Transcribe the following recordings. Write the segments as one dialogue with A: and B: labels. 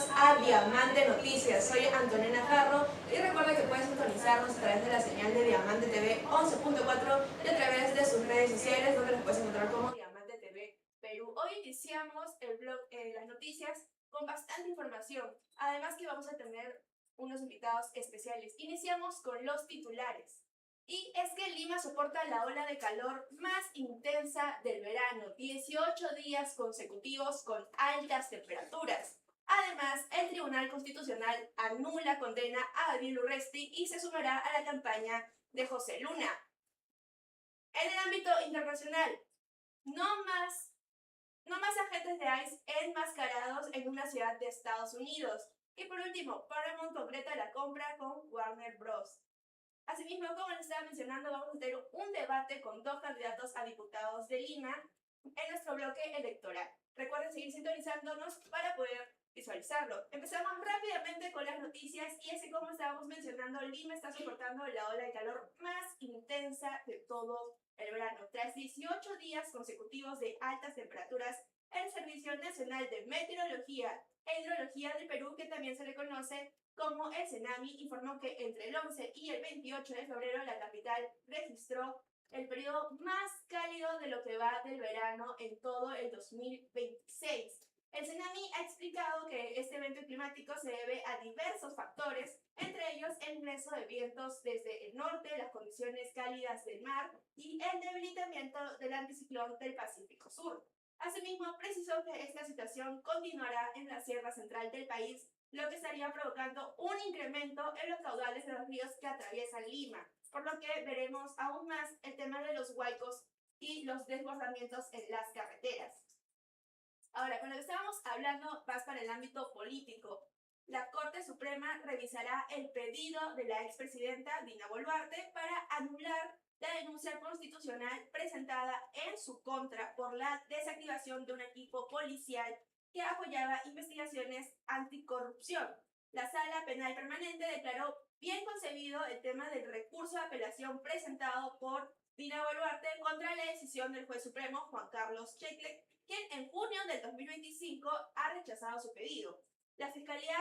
A: bienvenidos a Diamante Noticias. Soy Antonella Jarro y recuerda que puedes sintonizarnos a través de la señal de Diamante TV 11.4 y a través de sus redes sociales donde los puedes encontrar como Diamante TV Perú. Hoy iniciamos el blog las noticias con bastante información, además que vamos a tener unos invitados especiales. Iniciamos con los titulares. Y es que Lima soporta la ola de calor más intensa del verano, 18 días consecutivos con altas temperaturas. Además, el Tribunal Constitucional anula condena a Daniel Urresti y se sumará a la campaña de José Luna. En el ámbito internacional, no más agentes de ICE enmascarados en una ciudad de Estados Unidos. Y por último, Paramount concreta la compra con Warner Bros. Asimismo, como les estaba mencionando, vamos a tener un debate con dos candidatos a diputados de Lima en nuestro bloque electoral. Recuerden seguir sintonizándonos para poder visualizarlo. Empezamos rápidamente con las noticias y es que, como estábamos mencionando, Lima está soportando la ola de calor más intensa de todo el verano. Tras 18 días consecutivos de altas temperaturas, el Servicio Nacional de Meteorología e Hidrología del Perú, que también se le conoce como el CENAMI, informó que entre el 11 y el 28 de febrero la capital registró el periodo más cálido de lo que va del verano en todo el 2026. El CENAMI ha explicado que este evento climático se debe a diversos factores, entre ellos el ingreso de vientos desde el norte, las condiciones cálidas del mar y el debilitamiento del anticiclón del Pacífico Sur. Asimismo, precisó que esta situación continuará en la sierra central del país, lo que estaría provocando un incremento en los caudales de los ríos que atraviesan Lima, por lo que veremos aún más el tema de los huaicos y los desbordamientos en las carreteras. Ahora, con lo que estábamos hablando, vas para el ámbito político. La Corte Suprema revisará el pedido de la expresidenta Dina Boluarte para anular la denuncia constitucional presentada en su contra por la desactivación de un equipo policial que apoyaba investigaciones anticorrupción. La Sala Penal Permanente declaró bien concebido el tema del recurso de apelación presentado por Dina Boluarte contra la decisión del juez supremo Juan Carlos Checlet, quien en junio del 2025 ha rechazado su pedido. La Fiscalía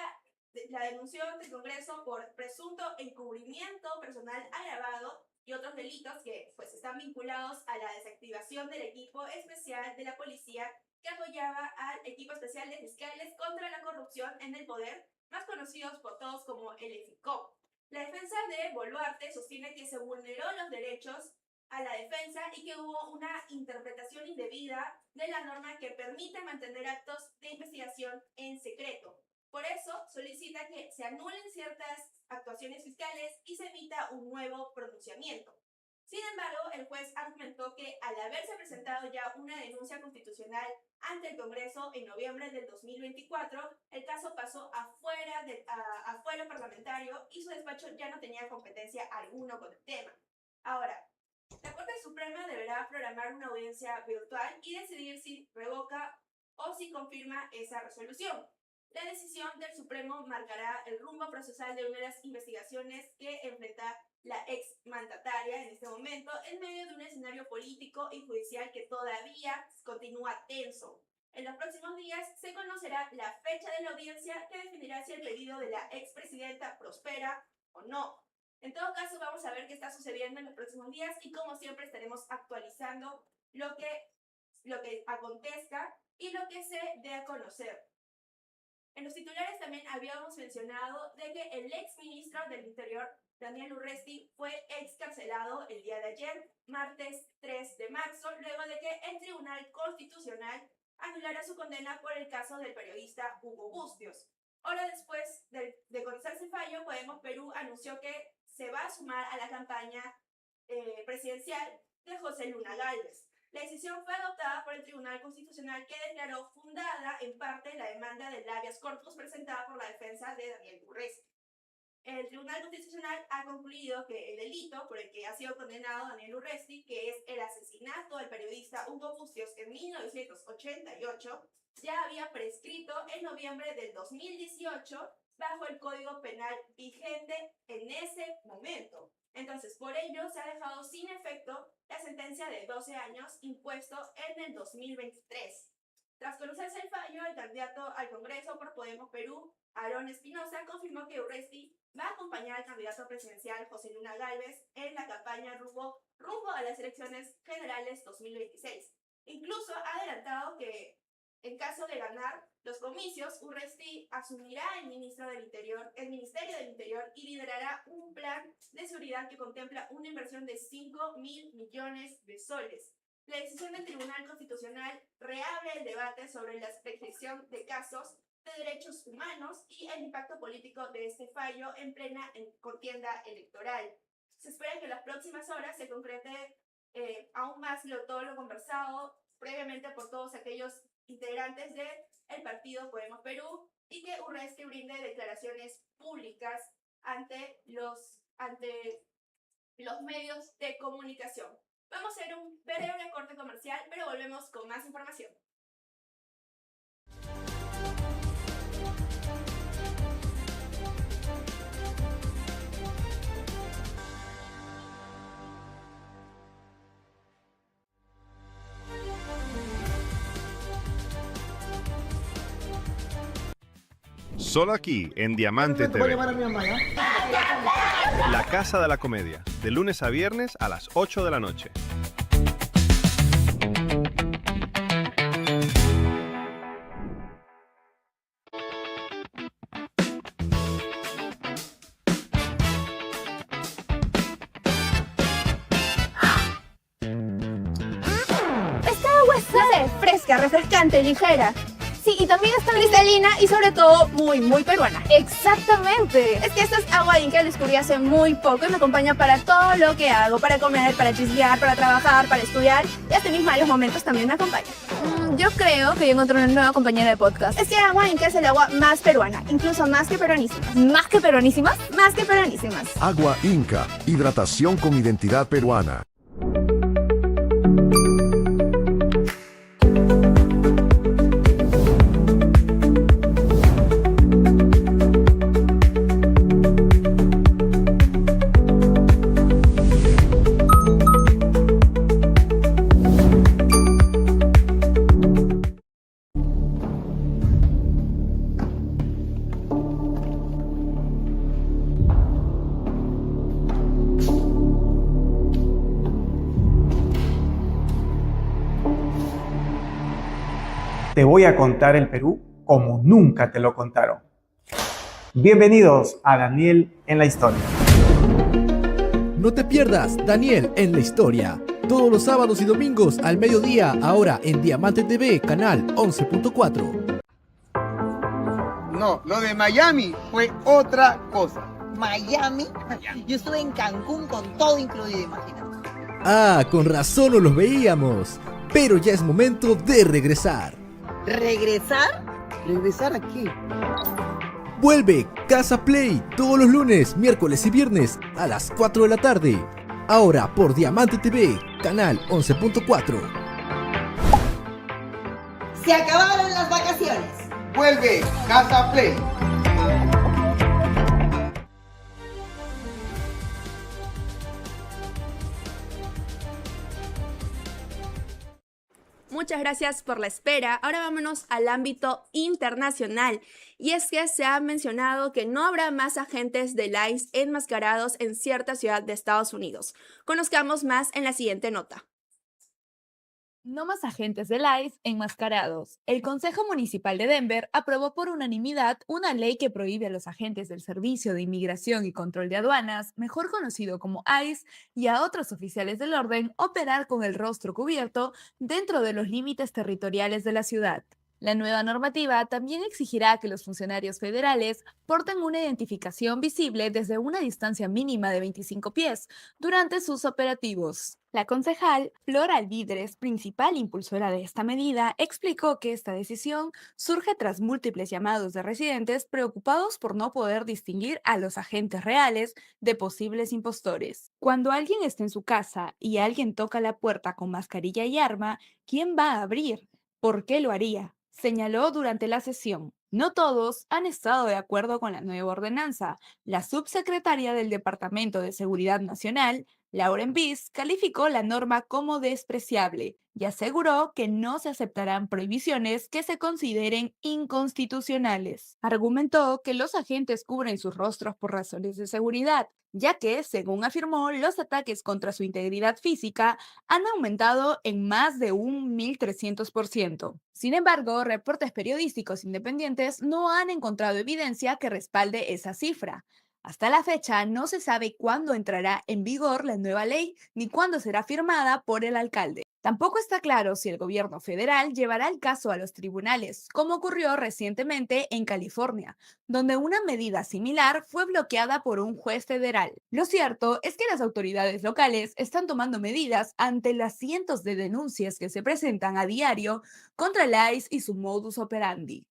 A: la denunció ante el Congreso por presunto encubrimiento personal agravado y otros delitos que están vinculados a la desactivación del equipo especial de la policía que apoyaba al equipo especial de fiscales contra la corrupción en el poder, más conocidos por todos como el EFICOP. La defensa de Boluarte sostiene que se vulneró los derechos a la defensa y que hubo una interpretación indebida de la norma que permite mantener actos de investigación en secreto. Por eso solicita que se anulen ciertas actuaciones fiscales y se emita un nuevo pronunciamiento. Sin embargo, el juez argumentó que al haberse presentado ya una denuncia constitucional ante el Congreso en noviembre del 2024, el caso pasó a fuero parlamentario y su despacho ya no tenía competencia alguna con el tema. Ahora, la Corte Suprema deberá programar una audiencia virtual y decidir si revoca o si confirma esa resolución. La decisión del Supremo marcará el rumbo procesal de una de las investigaciones que enfrenta la exmandataria en este momento en medio de un escenario político y judicial que todavía continúa tenso. En los próximos días se conocerá la fecha de la audiencia que definirá si el pedido de la expresidenta prospera o no. En todo caso, vamos a ver qué está sucediendo en los próximos días y como siempre estaremos actualizando lo que acontezca y lo que se dé a conocer. En los titulares también habíamos mencionado de que el exministro del Interior, Daniel Urresti, fue excarcelado el día de ayer, martes 3 de marzo, luego de que el Tribunal Constitucional anulara su condena por el caso del periodista Hugo Bustios. Hora después de conocerse el fallo, Podemos Perú anunció que se va a sumar a la campaña presidencial de José Luna Gálvez. La decisión fue adoptada por el Tribunal Constitucional, que declaró fundada en parte la demanda del habeas corpus presentada por la defensa de Daniel Urresti. El Tribunal Constitucional ha concluido que el delito por el que ha sido condenado Daniel Urresti, que es el asesinato del periodista Hugo Bustios en 1988, ya había prescrito en noviembre del 2018 bajo el Código Penal vigente en ese momento. Entonces, por ello se ha dejado sin efecto la sentencia de 12 años impuesto en el 2023. Tras conocerse el fallo, el candidato al Congreso por Podemos Perú, Aarón Espinosa, confirmó que Urresti va a acompañar al candidato presidencial José Luna Gálvez en la campaña rumbo a las elecciones generales 2026. Incluso ha adelantado que, en caso de ganar los comicios, Urresti asumirá el Ministerio del Interior y liderará un plan de seguridad que contempla una inversión de 5.000 millones de soles. La decisión del Tribunal Constitucional reabre el debate sobre la prescripción de casos de derechos humanos y el impacto político de este fallo en plena contienda electoral. Se espera que en las próximas horas se concrete aún más todo lo conversado previamente por todos aquellos integrantes del partido Podemos Perú y que Urresti brinde declaraciones públicas ante los medios de comunicación. Vamos a hacer un breve corte comercial, pero volvemos con más información.
B: Solo aquí, en Diamante TV. La Casa de la Comedia, de lunes a viernes a las 8 de la noche.
C: Esta agua es fresca, refrescante, ligera. Sí, y también está cristalina y sobre todo muy, muy peruana. Exactamente. Es que esta es agua Inca, la descubrí hace muy poco y me acompaña para todo lo que hago, para comer, para chismear, para trabajar, para estudiar y hasta en mis malos momentos también me acompaña. Yo creo que yo encontré una nueva compañera de podcast. Es que agua Inca es el agua más peruana, incluso más que peruanísimas. ¿Más que peruanísimas? Más que peruanísimas.
D: Agua Inca, hidratación con identidad peruana.
E: Te voy a contar el Perú como nunca te lo contaron. Bienvenidos a Daniel en la Historia.
F: No te pierdas Daniel en la Historia. Todos los sábados y domingos al mediodía, ahora en Diamante TV, canal 11.4.
G: No, lo de Miami fue otra cosa.
H: Miami. Yo estuve en Cancún con todo incluido, imagínate.
F: Ah, con razón no los veíamos. Pero ya es momento de regresar.
H: ¿Regresar?
G: ¿Regresar a qué?
F: Vuelve Casa Play todos los lunes, miércoles y viernes a las 4 de la tarde. Ahora por Diamante TV, canal 11.4.
H: Se acabaron las vacaciones.
G: Vuelve Casa Play.
A: Muchas gracias por la espera. Ahora vámonos al ámbito internacional. Y es que se ha mencionado que no habrá más agentes del ICE enmascarados en cierta ciudad de Estados Unidos. Conozcamos más en la siguiente nota.
I: No más agentes del ICE enmascarados. El Consejo Municipal de Denver aprobó por unanimidad una ley que prohíbe a los agentes del Servicio de Inmigración y Control de Aduanas, mejor conocido como ICE, y a otros oficiales del orden operar con el rostro cubierto dentro de los límites territoriales de la ciudad. La nueva normativa también exigirá que los funcionarios federales porten una identificación visible desde una distancia mínima de 25 pies durante sus operativos. La concejal Flora Alvidres, principal impulsora de esta medida, explicó que esta decisión surge tras múltiples llamados de residentes preocupados por no poder distinguir a los agentes reales de posibles impostores. Cuando alguien está en su casa y alguien toca la puerta con mascarilla y arma, ¿quién va a abrir? ¿Por qué lo haría?, señaló durante la sesión. No todos han estado de acuerdo con la nueva ordenanza. La subsecretaria del Departamento de Seguridad Nacional, Lauren Biss calificó la norma como despreciable y aseguró que no se aceptarán prohibiciones que se consideren inconstitucionales. Argumentó que los agentes cubren sus rostros por razones de seguridad, ya que, según afirmó, los ataques contra su integridad física han aumentado en más de un 1.300%. Sin embargo, reportes periodísticos independientes no han encontrado evidencia que respalde esa cifra. Hasta la fecha no se sabe cuándo entrará en vigor la nueva ley ni cuándo será firmada por el alcalde. Tampoco está claro si el gobierno federal llevará el caso a los tribunales, como ocurrió recientemente en California, donde una medida similar fue bloqueada por un juez federal. Lo cierto es que las autoridades locales están tomando medidas ante las cientos de denuncias que se presentan a diario contra el ICE y su modus operandi.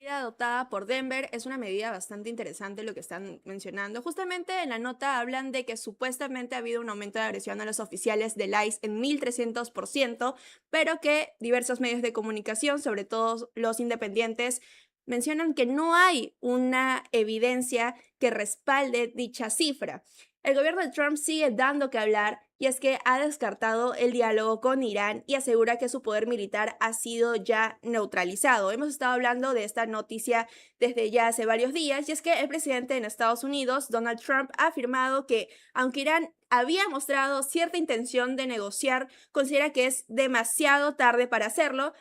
A: La medida adoptada por Denver es una medida bastante interesante lo que están mencionando. Justamente en la nota hablan de que supuestamente ha habido un aumento de agresión a los oficiales del ICE en 1.300%, pero que diversos medios de comunicación, sobre todo los independientes, mencionan que no hay una evidencia que respalde dicha cifra. El gobierno de Trump sigue dando que hablar y es que ha descartado el diálogo con Irán y asegura que su poder militar ha sido ya neutralizado. Hemos estado hablando de esta noticia desde ya hace varios días y es que el presidente de Estados Unidos, Donald Trump, ha afirmado que aunque Irán había mostrado cierta intención de negociar, considera que es demasiado tarde para hacerlo,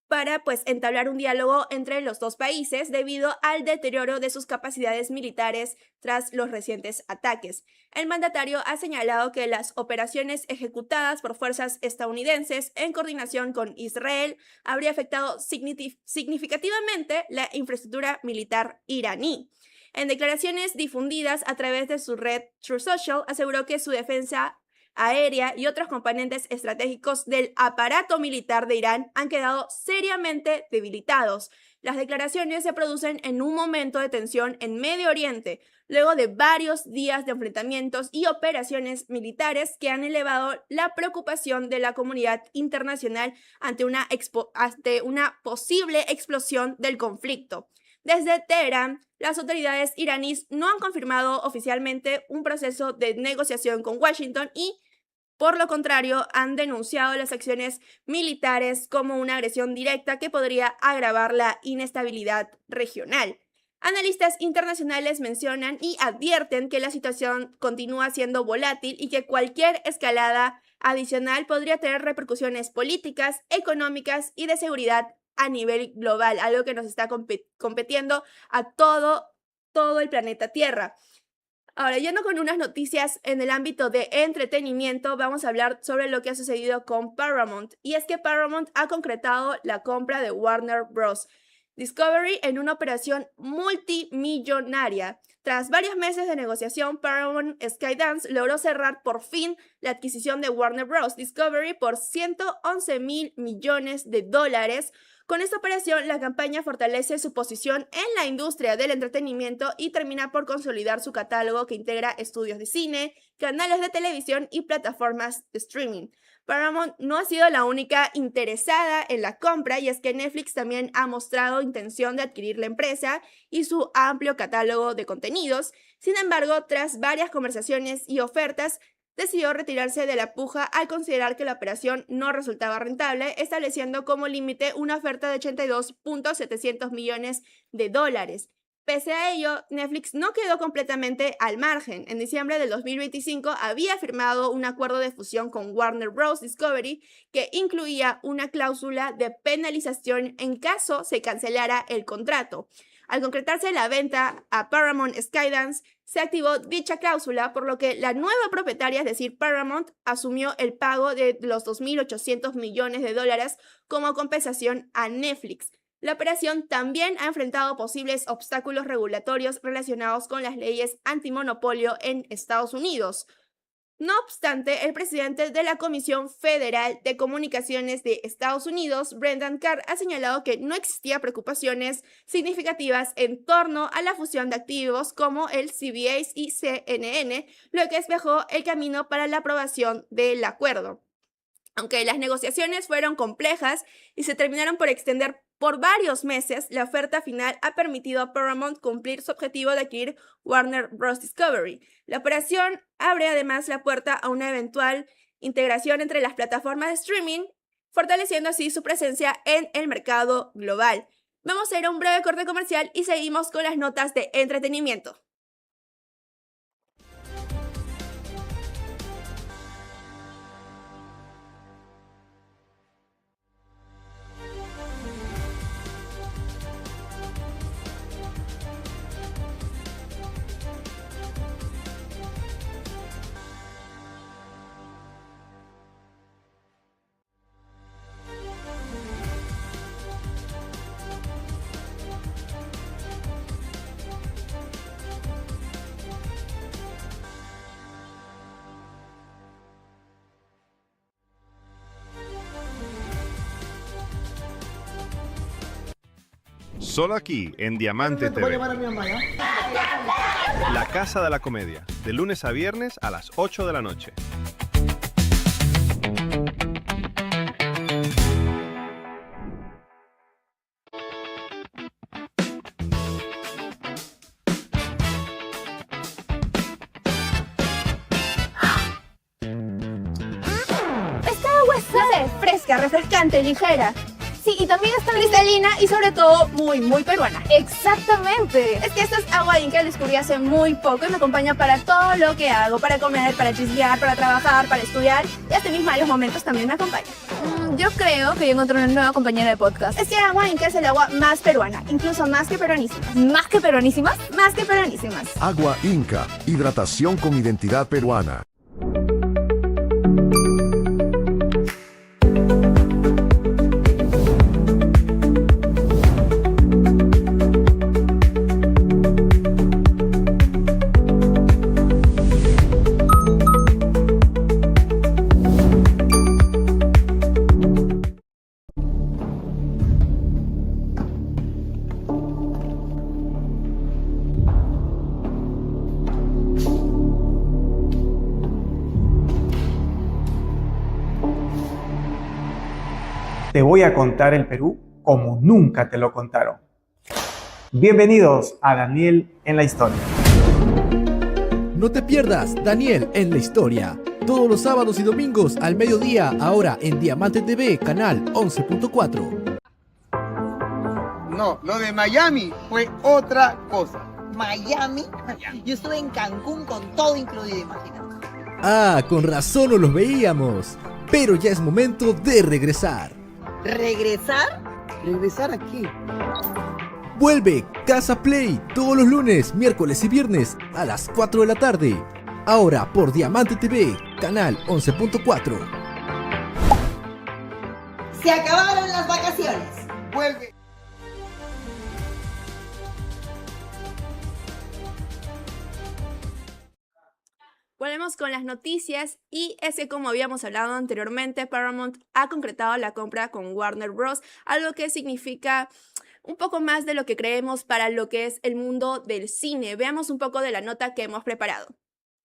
A: para entablar un diálogo entre los dos países debido al deterioro de sus capacidades militares tras los recientes ataques. El mandatario ha señalado que las operaciones ejecutadas por fuerzas estadounidenses en coordinación con Israel habría afectado significativamente la infraestructura militar iraní. En declaraciones difundidas a través de su red Truth Social, aseguró que su defensa aérea y otros componentes estratégicos del aparato militar de Irán han quedado seriamente debilitados. Las declaraciones se producen en un momento de tensión en Medio Oriente, luego de varios días de enfrentamientos y operaciones militares que han elevado la preocupación de la comunidad internacional ante una posible explosión del conflicto. Desde Teherán, las autoridades iraníes no han confirmado oficialmente un proceso de negociación con Washington y, por lo contrario, han denunciado las acciones militares como una agresión directa que podría agravar la inestabilidad regional. Analistas internacionales mencionan y advierten que la situación continúa siendo volátil y que cualquier escalada adicional podría tener repercusiones políticas, económicas y de seguridad a nivel global, algo que nos está competiendo a todo el planeta Tierra. Ahora, yendo con unas noticias en el ámbito de entretenimiento, vamos a hablar sobre lo que ha sucedido con Paramount. Y es que Paramount ha concretado la compra de Warner Bros. Discovery en una operación multimillonaria. Tras varios meses de negociación, Paramount Skydance logró cerrar por fin la adquisición de Warner Bros. Discovery por $111 millones. Con esta operación, la compañía fortalece su posición en la industria del entretenimiento y termina por consolidar su catálogo que integra estudios de cine, canales de televisión y plataformas de streaming. Paramount no ha sido la única interesada en la compra y es que Netflix también ha mostrado intención de adquirir la empresa y su amplio catálogo de contenidos. Sin embargo, tras varias conversaciones y ofertas, decidió retirarse de la puja al considerar que la operación no resultaba rentable, estableciendo como límite una oferta de $82.700 millones. Pese a ello, Netflix no quedó completamente al margen. En diciembre del 2025 había firmado un acuerdo de fusión con Warner Bros. Discovery que incluía una cláusula de penalización en caso se cancelara el contrato. Al concretarse la venta a Paramount Skydance, se activó dicha cláusula, por lo que la nueva propietaria, es decir, Paramount, asumió el pago de los $2.800 millones como compensación a Netflix. La operación también ha enfrentado posibles obstáculos regulatorios relacionados con las leyes antimonopolio en Estados Unidos. No obstante, el presidente de la Comisión Federal de Comunicaciones de Estados Unidos, Brendan Carr, ha señalado que no existía preocupaciones significativas en torno a la fusión de activos como el CBS y CNN, lo que despejó el camino para la aprobación del acuerdo. Aunque las negociaciones fueron complejas y se terminaron por extender
J: Por varios meses, la oferta final ha permitido a Paramount cumplir su objetivo de adquirir Warner Bros. Discovery. La operación abre además la puerta a una eventual integración entre las plataformas de streaming, fortaleciendo así su presencia en el mercado global. Vamos a ir a un breve corte comercial y seguimos con las notas de entretenimiento.
B: Solo aquí en Diamante TV. La Casa de la Comedia, de lunes a viernes a las 8 de la noche.
C: Esta agua es, no sé, fresca, refrescante, ligera. Sí, y también está cristalina y sobre todo muy peruana. Exactamente. Es que esta es agua Inca, la descubrí hace muy poco y me acompaña para todo lo que hago. Para comer, para chismear, para trabajar, para estudiar. Y hasta mis malos momentos también me acompaña. Yo creo que yo encontré una nueva compañera de podcast. Es que agua Inca es el agua más peruana, incluso más que peruanísimas. ¿Más que peruanísimas? Más que peruanísimas.
D: Agua Inca, hidratación con identidad peruana.
E: Te voy a contar el Perú como nunca te lo contaron. Bienvenidos a Daniel en la Historia.
F: No te pierdas Daniel en la Historia. Todos los sábados y domingos al mediodía, ahora en Diamante TV, canal 11.4.
G: No, lo de Miami fue otra cosa.
H: Miami. Yo estuve en Cancún con todo incluido, imagínate.
F: Ah, con razón no los veíamos. Pero ya es momento de regresar.
H: ¿Regresar?
G: ¿Regresar aquí?
F: Vuelve Casa Play todos los lunes, miércoles y viernes a las 4 de la tarde. Ahora por Diamante TV, canal 11.4.
H: Se acabaron las vacaciones.
G: Vuelve.
J: Volvemos con las noticias y es que, como habíamos hablado anteriormente, Paramount ha concretado la compra con Warner Bros., algo que significa un poco más de lo que creemos para lo que es el mundo del cine. Veamos un poco de la nota que hemos preparado.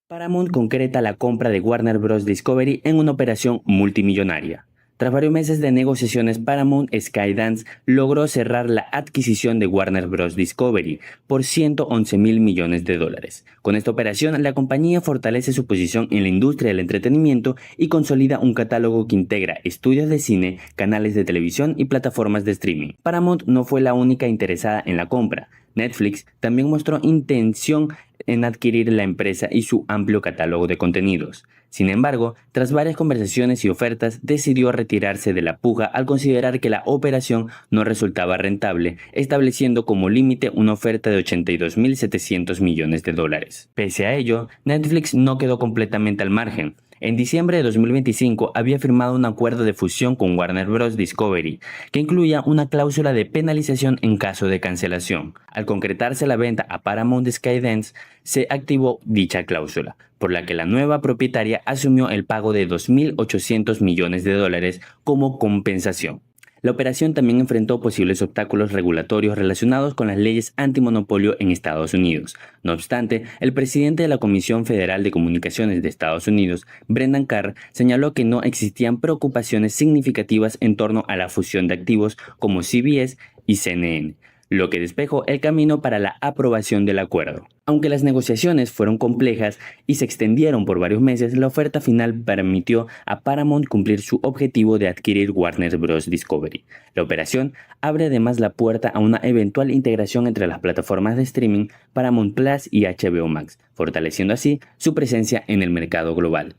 K: Paramount concreta la compra de Warner Bros. Discovery en una operación multimillonaria. Tras varios meses de negociaciones, Paramount Skydance logró cerrar la adquisición de Warner Bros. Discovery por $111.000 millones. Con esta operación, la compañía fortalece su posición en la industria del entretenimiento y consolida un catálogo que integra estudios de cine, canales de televisión y plataformas de streaming. Paramount no fue la única interesada en la compra. Netflix también mostró intención en adquirir la empresa y su amplio catálogo de contenidos. Sin embargo, tras varias conversaciones y ofertas, decidió retirarse de la puja al considerar que la operación no resultaba rentable, estableciendo como límite una oferta de $82.700 millones. Pese a ello, Netflix no quedó completamente al margen. En diciembre de 2025 había firmado un acuerdo de fusión con Warner Bros. Discovery, que incluía una cláusula de penalización en caso de cancelación. Al concretarse la venta a Paramount Skydance, se activó dicha cláusula, por la que la nueva propietaria asumió el pago de $2.800 millones como compensación. La operación también enfrentó posibles obstáculos regulatorios relacionados con las leyes antimonopolio en Estados Unidos. No obstante, el presidente de la Comisión Federal de Comunicaciones de Estados Unidos, Brendan Carr, señaló que no existían preocupaciones significativas en torno a la fusión de activos como CBS y CNN, lo que despejó el camino para la aprobación del acuerdo. Aunque las negociaciones fueron complejas y se extendieron por varios meses, la oferta final permitió a Paramount cumplir su objetivo de adquirir Warner Bros. Discovery. La operación abre además la puerta a una eventual integración entre las plataformas de streaming Paramount Plus y HBO Max, fortaleciendo así su presencia en el mercado global.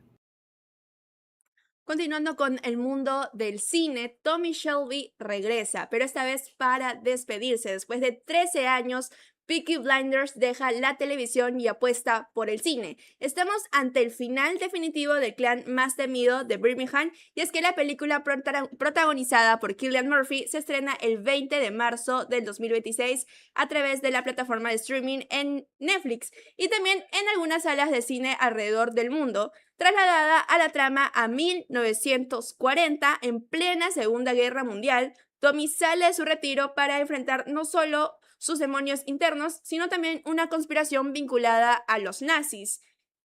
J: Continuando con el mundo del cine, Tommy Shelby regresa, pero esta vez para despedirse. Después de 13 años, Peaky Blinders deja la televisión y apuesta por el cine. Estamos ante el final definitivo del clan más temido de Birmingham, y es que la película protagonizada por Cillian Murphy se estrena el 20 de marzo del 2026 a través de la plataforma de streaming en Netflix y también en algunas salas de cine alrededor del mundo. Trasladada a la trama a 1940, en plena Segunda Guerra Mundial, Tommy sale de su retiro para enfrentar no solo sus demonios internos, sino también una conspiración vinculada a los nazis.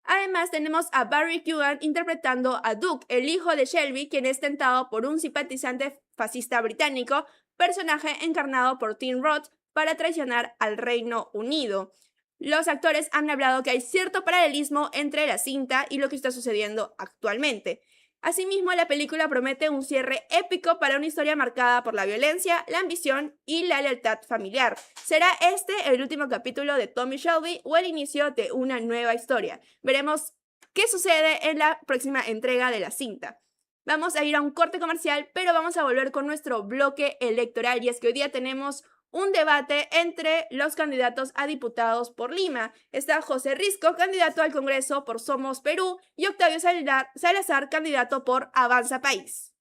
J: Además, tenemos a Barry Keoghan interpretando a Duke, el hijo de Shelby, quien es tentado por un simpatizante fascista británico, personaje encarnado por Tim Roth, para traicionar al Reino Unido. Los actores han hablado que hay cierto paralelismo entre la cinta y lo que está sucediendo actualmente. Asimismo, la película promete un cierre épico para una historia marcada por la violencia, la ambición y la lealtad familiar. ¿Será este el último capítulo de Tommy Shelby o el inicio de una nueva historia? Veremos qué sucede en la próxima entrega de la cinta. Vamos a ir a un corte comercial, pero vamos a volver con nuestro bloque electoral, y es que hoy día tenemos un debate entre los candidatos a diputados por Lima. Está José Risco, candidato al Congreso por Somos Perú, y Octavio Salazar, candidato por Avanza País.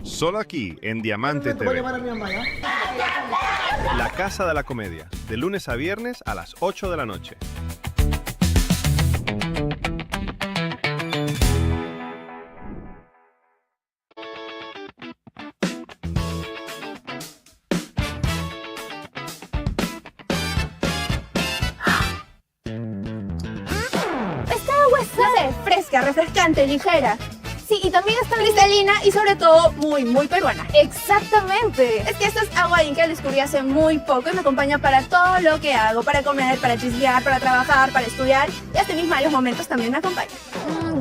B: Solo aquí en Diamante TV. La Casa de la Comedia, de lunes a viernes a las 8 de la noche.
C: Esta agua es, no sé, fresca, refrescante, ligera. Sí, y también está cristalina y sobre todo muy peruana. Exactamente. Es que esta es agua Inca, la descubrí hace muy poco y me acompaña para todo lo que hago. Para comer, para chismear, para trabajar, para estudiar. Y hasta mis malos momentos también me acompaña.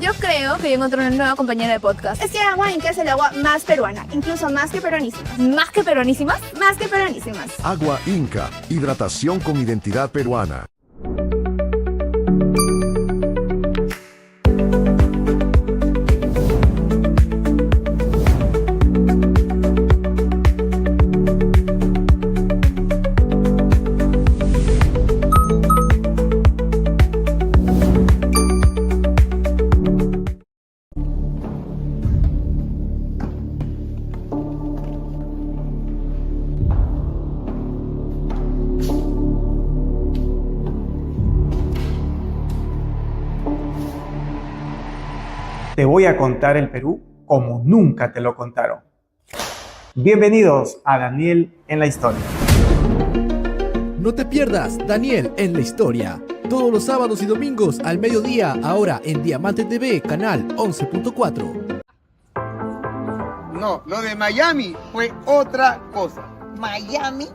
C: Yo creo que yo encontré una nueva compañera de podcast. Es que agua Inca es el agua más peruana, incluso más que peruanísimas. ¿Más que peruanísimas? Más que peruanísimas.
D: Agua Inca, hidratación con identidad peruana.
E: Te voy a contar el Perú como nunca te lo contaron. Bienvenidos a Daniel en la Historia.
F: No te pierdas Daniel en la Historia. Todos los sábados y domingos al mediodía, ahora en Diamante TV, canal 11.4.
G: No, lo de Miami fue otra cosa.
H: Miami.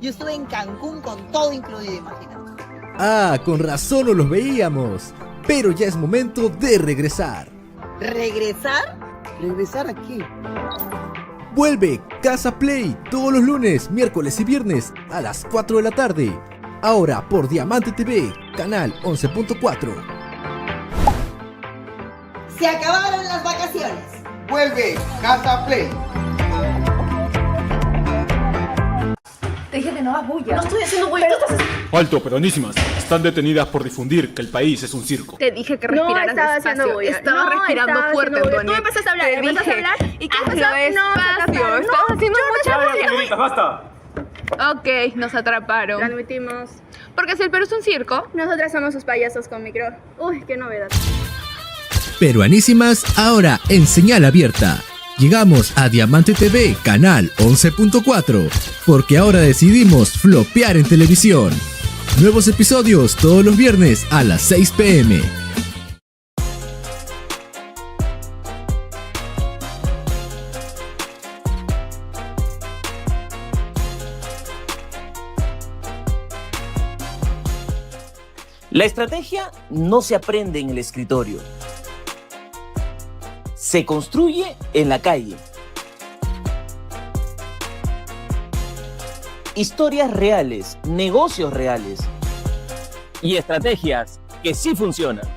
H: Yo estuve en Cancún con todo incluido, imagínate.
F: Ah, con razón no los veíamos. Pero ya es momento de regresar.
H: ¿Regresar? ¿Regresar a qué?
F: Vuelve Casa Play todos los lunes, miércoles y viernes a las 4 de la tarde. Ahora por Diamante TV, canal 11.4.
H: Se acabaron las vacaciones.
G: Vuelve Casa Play.
C: Te dije que no hagas bulla.
A: No estoy haciendo bulla.
L: Alto, peronísimas. Están detenidas por difundir que el país es un circo.
J: Te dije que respiraras
A: No estaba
J: despacio.
A: haciendo bulla.
J: Estaba
A: No
J: respirando
A: estaba
J: fuerte,
A: haciendo bulla.
J: Antonia.
A: Tú me empezaste a hablar,
J: Te
A: me empezaste a
J: dije,
A: hablar. ¿Y qué
J: hazlo
A: pasó?
J: despacio. Estás haciendo mucha bulla.
L: Señoritas, basta.
J: Ok, nos atraparon.
A: Lo admitimos.
J: Porque si el Perú es un circo,
A: Nosotras somos sus payasos con micro. Uy, qué novedad.
F: Peruanísimas ahora en señal abierta. Llegamos a Diamante TV, canal 11.4, porque ahora decidimos flopear en televisión. Nuevos episodios todos los viernes a las 6 p.m.
M: La estrategia no se aprende en el escritorio. Se construye en la calle. Historias reales, negocios reales y estrategias que sí funcionan.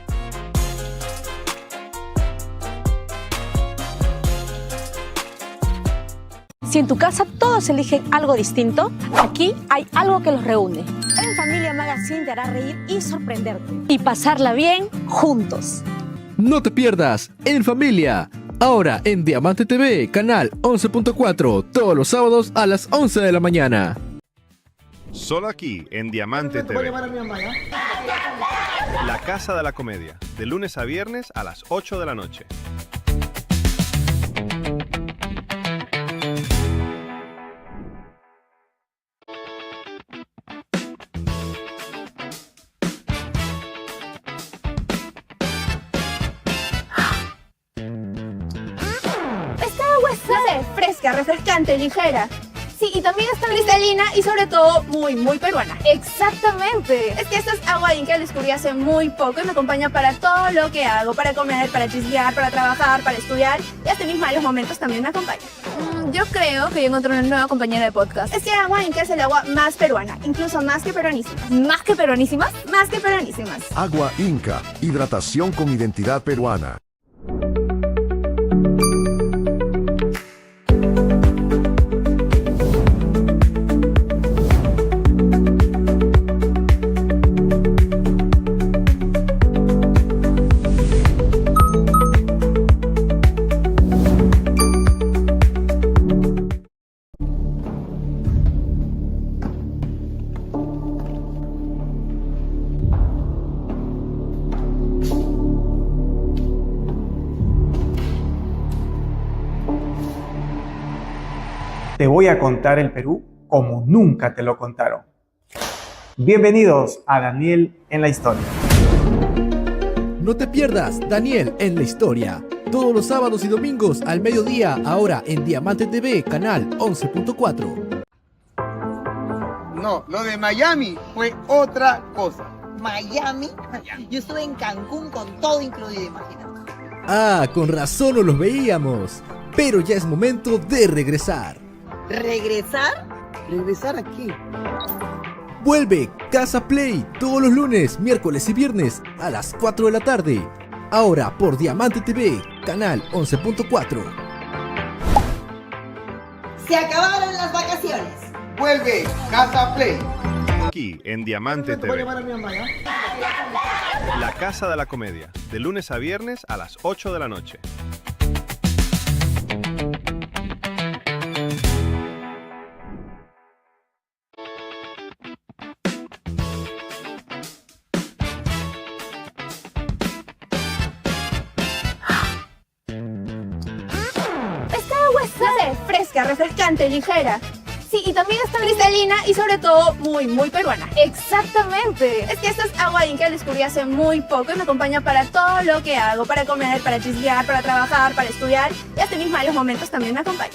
N: Si en tu casa todos eligen algo distinto, aquí hay algo que los reúne. En Familia Magazine te hará reír y sorprenderte. Y pasarla bien juntos.
F: No te pierdas En Familia, ahora en Diamante TV, canal 11.4, todos los sábados a las 11 de la mañana.
B: Solo aquí en Diamante TV. La Casa de la Comedia, de lunes a viernes a las 8 de la noche.
C: Esta agua es, no sé, fresca, refrescante, ligera. Sí, y también está cristalina y sobre todo muy peruana. Exactamente. Es que esta es agua Inca, la descubrí hace muy poco y me acompaña para todo lo que hago. Para comer, para chismear, para trabajar, para estudiar. Y hasta mis malos momentos también me acompaña. Yo creo que yo encontré una nueva compañera de podcast. Es que agua Inca es el agua más peruana, incluso más que peruanísimas. ¿Más que peruanísimas? Más que peruanísimas.
D: Agua Inca, hidratación con identidad peruana.
E: Te voy a contar el Perú como nunca te lo contaron. Bienvenidos a Daniel en la Historia.
F: No te pierdas Daniel en la Historia. Todos los sábados y domingos al mediodía, ahora en Diamante TV, canal 11.4.
G: No, lo de Miami fue otra cosa.
H: Miami. Yo estuve en Cancún con todo incluido, imagínate.
F: Ah, con razón no los veíamos. Pero ya es momento de regresar.
H: ¿Regresar?
G: ¿Regresar a qué?
F: Vuelve Casa Play todos los lunes, miércoles y viernes a las 4 de la tarde. Ahora por Diamante TV, canal 11.4.
H: Se acabaron las vacaciones.
G: Vuelve Casa Play.
B: Aquí en Diamante TV. La Casa de la Comedia, de lunes a viernes a las 8 de la noche.
C: Esta agua es, no sé, fresca, refrescante, ligera. Sí, y también está cristalina y sobre todo muy peruana. Exactamente. Es que esta es agua Inca, la descubrí hace muy poco y me acompaña para todo lo que hago. Para comer, para chismear, para trabajar, para estudiar. Y hasta mis malos momentos también me acompaña.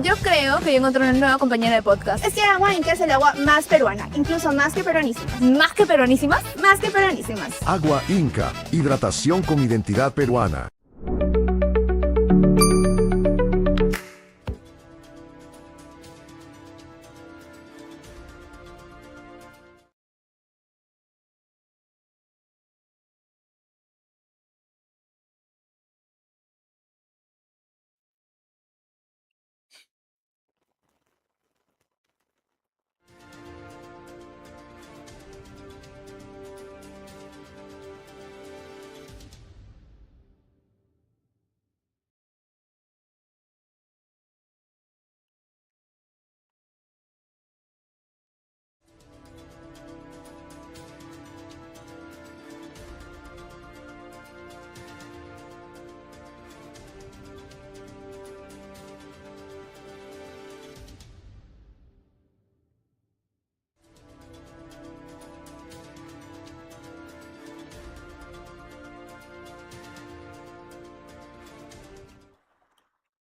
C: Yo creo que yo encontré una nueva compañera de podcast. Es que agua Inca es el agua más peruana, incluso más que peruanísimas. ¿Más que peruanísimas? Más que peruanísimas.
D: Agua Inca, hidratación con identidad peruana.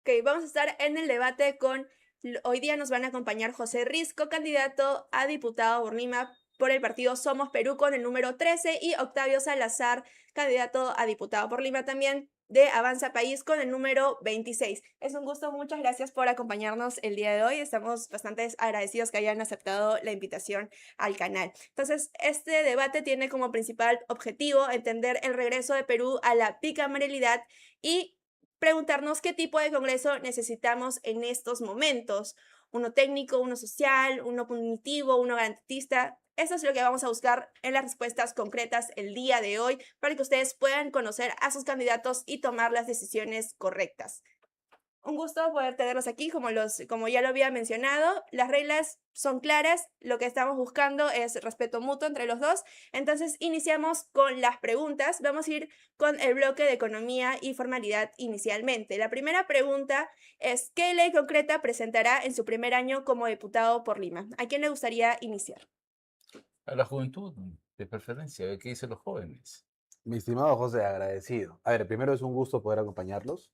J: Ok, vamos a estar en el debate con... Hoy día nos van a acompañar José Risco, candidato a diputado por Lima por el partido Somos Perú con el número 13 y Octavio Salazar, candidato a diputado por Lima también de Avanza País con el número 26. Es un gusto, muchas gracias por acompañarnos el día de hoy. Estamos bastante agradecidos que hayan aceptado la invitación al canal. Entonces, este debate tiene como principal objetivo entender el regreso de Perú a la bicameralidad y preguntarnos qué tipo de Congreso necesitamos en estos momentos. Uno técnico, uno social, uno punitivo, uno garantista. Eso es lo que vamos a buscar en las respuestas concretas el día de hoy para que ustedes puedan conocer a sus candidatos y tomar las decisiones correctas. Un gusto poder tenerlos aquí, como ya lo había mencionado. Las reglas son claras, lo que estamos buscando es respeto mutuo entre los dos. Entonces iniciamos con las preguntas. Vamos a ir con el bloque de economía y formalidad inicialmente. La primera pregunta es, ¿qué ley concreta presentará en su primer año como diputado por Lima? ¿A quién le gustaría iniciar?
O: A la juventud, de preferencia, a ver qué dicen los jóvenes.
P: Mi estimado José, agradecido. A ver, primero es un gusto poder acompañarlos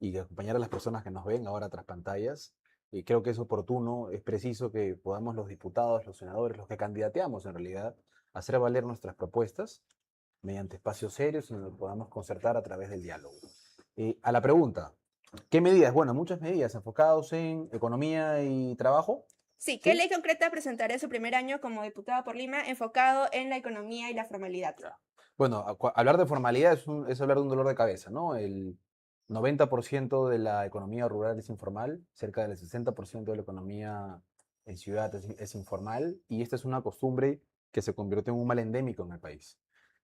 P: y acompañar a las personas que nos ven ahora tras pantallas. Y creo que es oportuno, es preciso que podamos los diputados, los senadores, los que candidateamos en realidad, hacer valer nuestras propuestas mediante espacios serios en donde podamos concertar a través del diálogo. A la pregunta, ¿qué medidas? Bueno, muchas medidas enfocadas en economía y trabajo.
J: Sí, ¿qué ley concreta presentará en su primer año como diputado por Lima enfocado en la economía y la formalidad?
P: Bueno, hablar de formalidad es hablar de un dolor de cabeza, ¿no? El 90% de la economía rural es informal, cerca del 60% de la economía en ciudad es informal, y esta es una costumbre que se convirtió en un mal endémico en el país.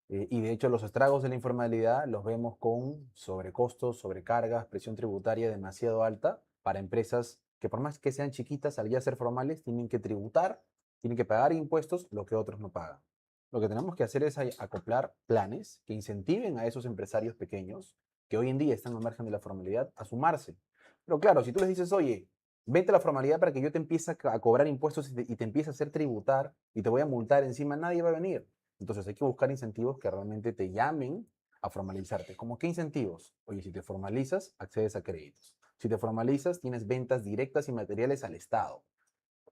P: Y de hecho los estragos de la informalidad los vemos con sobrecostos, sobrecargas, presión tributaria demasiado alta para empresas que por más que sean chiquitas, al ya ser formales, tienen que tributar, tienen que pagar impuestos, lo que otros no pagan. Lo que tenemos que hacer es acoplar planes que incentiven a esos empresarios pequeños que hoy en día están al margen de la formalidad a sumarse. Pero claro, si tú les dices, oye, Vente a la formalidad para que yo te empiece a cobrar impuestos y te empiece a hacer tributar y te voy a multar encima, nadie va a venir. Entonces hay que buscar incentivos que realmente te llamen a formalizarte. ¿Cómo qué incentivos? Oye, si te formalizas, accedes a créditos. Si te formalizas, tienes ventas directas y materiales al Estado.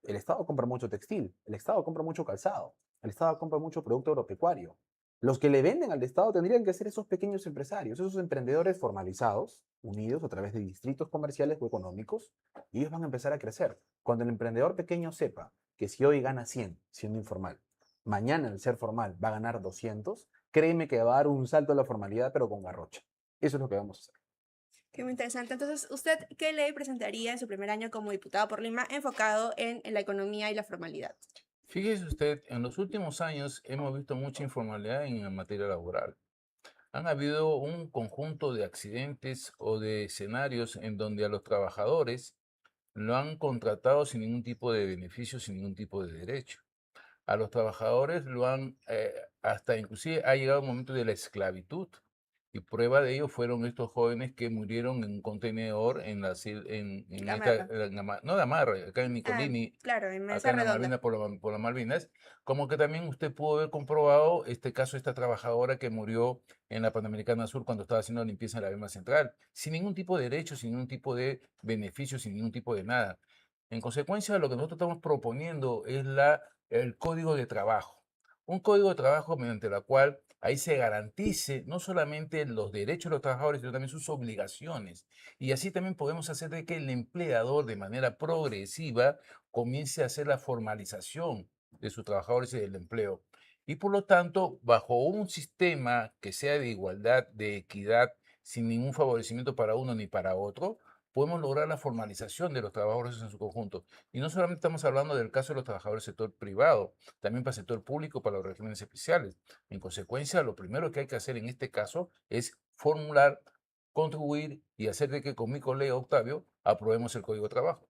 P: El Estado compra mucho textil, el Estado compra mucho calzado, el Estado compra mucho producto agropecuario. Los que le venden al Estado tendrían que ser esos pequeños empresarios, esos emprendedores formalizados, unidos a través de distritos comerciales o económicos, y ellos van a empezar a crecer. Cuando el emprendedor pequeño sepa que si hoy gana 100 siendo informal, mañana al ser formal va a ganar 200, créeme que va a dar un salto a la formalidad, pero con garrocha. Eso es lo que vamos a hacer.
J: Qué muy interesante. Entonces, ¿usted qué ley presentaría en su primer año como diputado por Lima enfocado en la economía y la formalidad?
O: Fíjese usted, en los últimos años hemos visto mucha informalidad en la materia laboral. Han habido un conjunto de accidentes o de escenarios en donde a los trabajadores lo han contratado sin ningún tipo de beneficio, sin ningún tipo de derecho. A los trabajadores lo han, hasta inclusive ha llegado un momento de la esclavitud. Y prueba de ello fueron estos jóvenes que murieron en un contenedor en la no de Amarra, acá en Nicolini,
J: Claro, en Mesa
O: acá en la
J: Redonda.
O: Malvinas, por las Malvinas, como que también usted pudo haber comprobado este caso de esta trabajadora que murió en la Panamericana Sur cuando estaba haciendo limpieza en la Vema Central, sin ningún tipo de derecho, sin ningún tipo de beneficio, sin ningún tipo de nada. En consecuencia, lo que nosotros estamos proponiendo es el código de trabajo. Un código de trabajo mediante el cual ahí se garantice no solamente los derechos de los trabajadores, sino también sus obligaciones. Y así también podemos hacer de que el empleador de manera progresiva comience a hacer la formalización de sus trabajadores y del empleo. Y por lo tanto, bajo un sistema que sea de igualdad, de equidad, sin ningún favorecimiento para uno ni para otro, podemos lograr la formalización de los trabajadores en su conjunto. Y no solamente estamos hablando del caso de los trabajadores del sector privado, también para el sector público, para los regímenes especiales. En consecuencia, lo primero que hay que hacer en este caso es formular, contribuir y hacer de que con mi colega Octavio aprobemos el Código de Trabajo.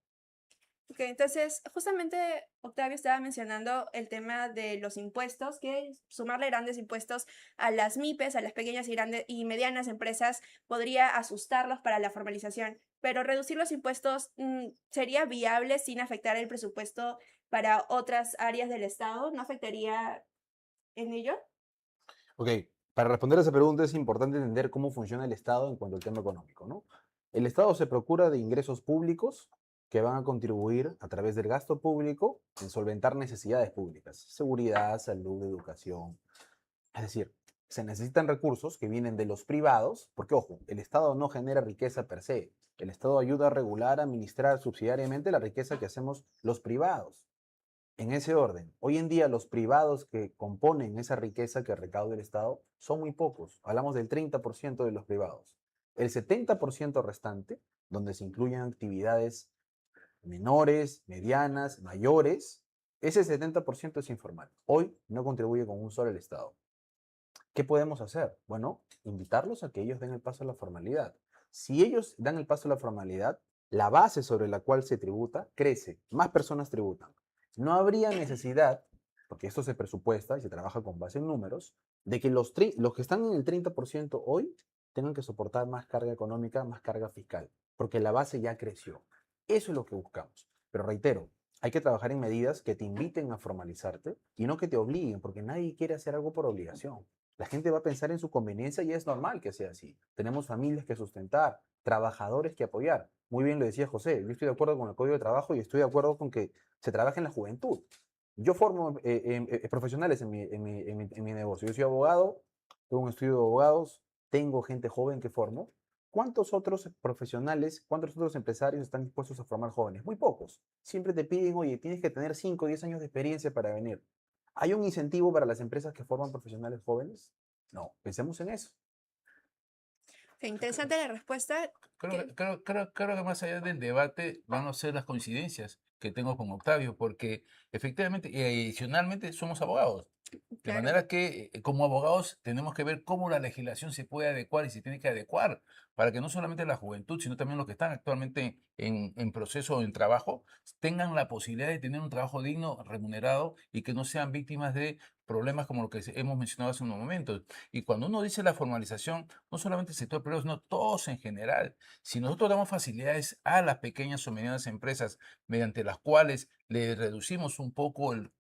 J: Ok, entonces, justamente Octavio estaba mencionando el tema de los impuestos, que sumarle grandes impuestos a las MIPES, a las pequeñas y medianas empresas, podría asustarlos para la formalización. Pero reducir los impuestos sería viable sin afectar el presupuesto para otras áreas del Estado, ¿no afectaría en ello?
P: Ok, para responder a esa pregunta es importante entender cómo funciona el Estado en cuanto al tema económico, ¿no? El Estado se procura de ingresos públicos que van a contribuir a través del gasto público en solventar necesidades públicas, seguridad, salud, educación. Es decir, se necesitan recursos que vienen de los privados, porque ojo, el Estado no genera riqueza per se. El Estado ayuda a regular, a administrar subsidiariamente la riqueza que hacemos los privados. En ese orden, hoy en día los privados que componen esa riqueza que recauda el Estado son muy pocos. Hablamos del 30% de los privados. El 70% restante, donde se incluyen actividades menores, medianas, mayores, ese 70% es informal. Hoy no contribuye con un solo el Estado. ¿Qué podemos hacer? Bueno, invitarlos a que ellos den el paso a la formalidad. Si ellos dan el paso a la formalidad, la base sobre la cual se tributa crece, más personas tributan. No habría necesidad, porque esto se presupuesta y se trabaja con base en números, de que los que están en el 30% hoy tengan que soportar más carga económica, más carga fiscal, porque la base ya creció. Eso es lo que buscamos. Pero reitero, hay que trabajar en medidas que te inviten a formalizarte y no que te obliguen, porque nadie quiere hacer algo por obligación. La gente va a pensar en su conveniencia y es normal que sea así. Tenemos familias que sustentar, trabajadores que apoyar. Muy bien lo decía José, yo estoy de acuerdo con el Código de Trabajo y estoy de acuerdo con que se trabaje en la juventud. Yo formo profesionales en mi negocio. Yo soy abogado, tengo un estudio de abogados, tengo gente joven que formo. ¿Cuántos otros profesionales, cuántos otros empresarios están dispuestos a formar jóvenes? Muy pocos. Siempre te piden, oye, tienes que tener 5 o 10 años de experiencia para venir. ¿Hay un incentivo para las empresas que forman profesionales jóvenes? No, pensemos en eso.
J: Qué interesante la respuesta.
O: Creo que más allá del debate van a ser las coincidencias que tengo con Octavio, porque efectivamente y adicionalmente somos abogados. De
J: Claro.
O: manera que como abogados tenemos que ver cómo la legislación se puede adecuar y se tiene que adecuar para que no solamente la juventud, sino también los que están actualmente en proceso o en trabajo, tengan la posibilidad de tener un trabajo digno, remunerado y que no sean víctimas de problemas como lo que hemos mencionado hace unos momentos. Y cuando uno dice la formalización, no solamente el sector privado, sino todos en general. Si nosotros damos facilidades a las pequeñas o medianas empresas mediante las cuales le reducimos un poco el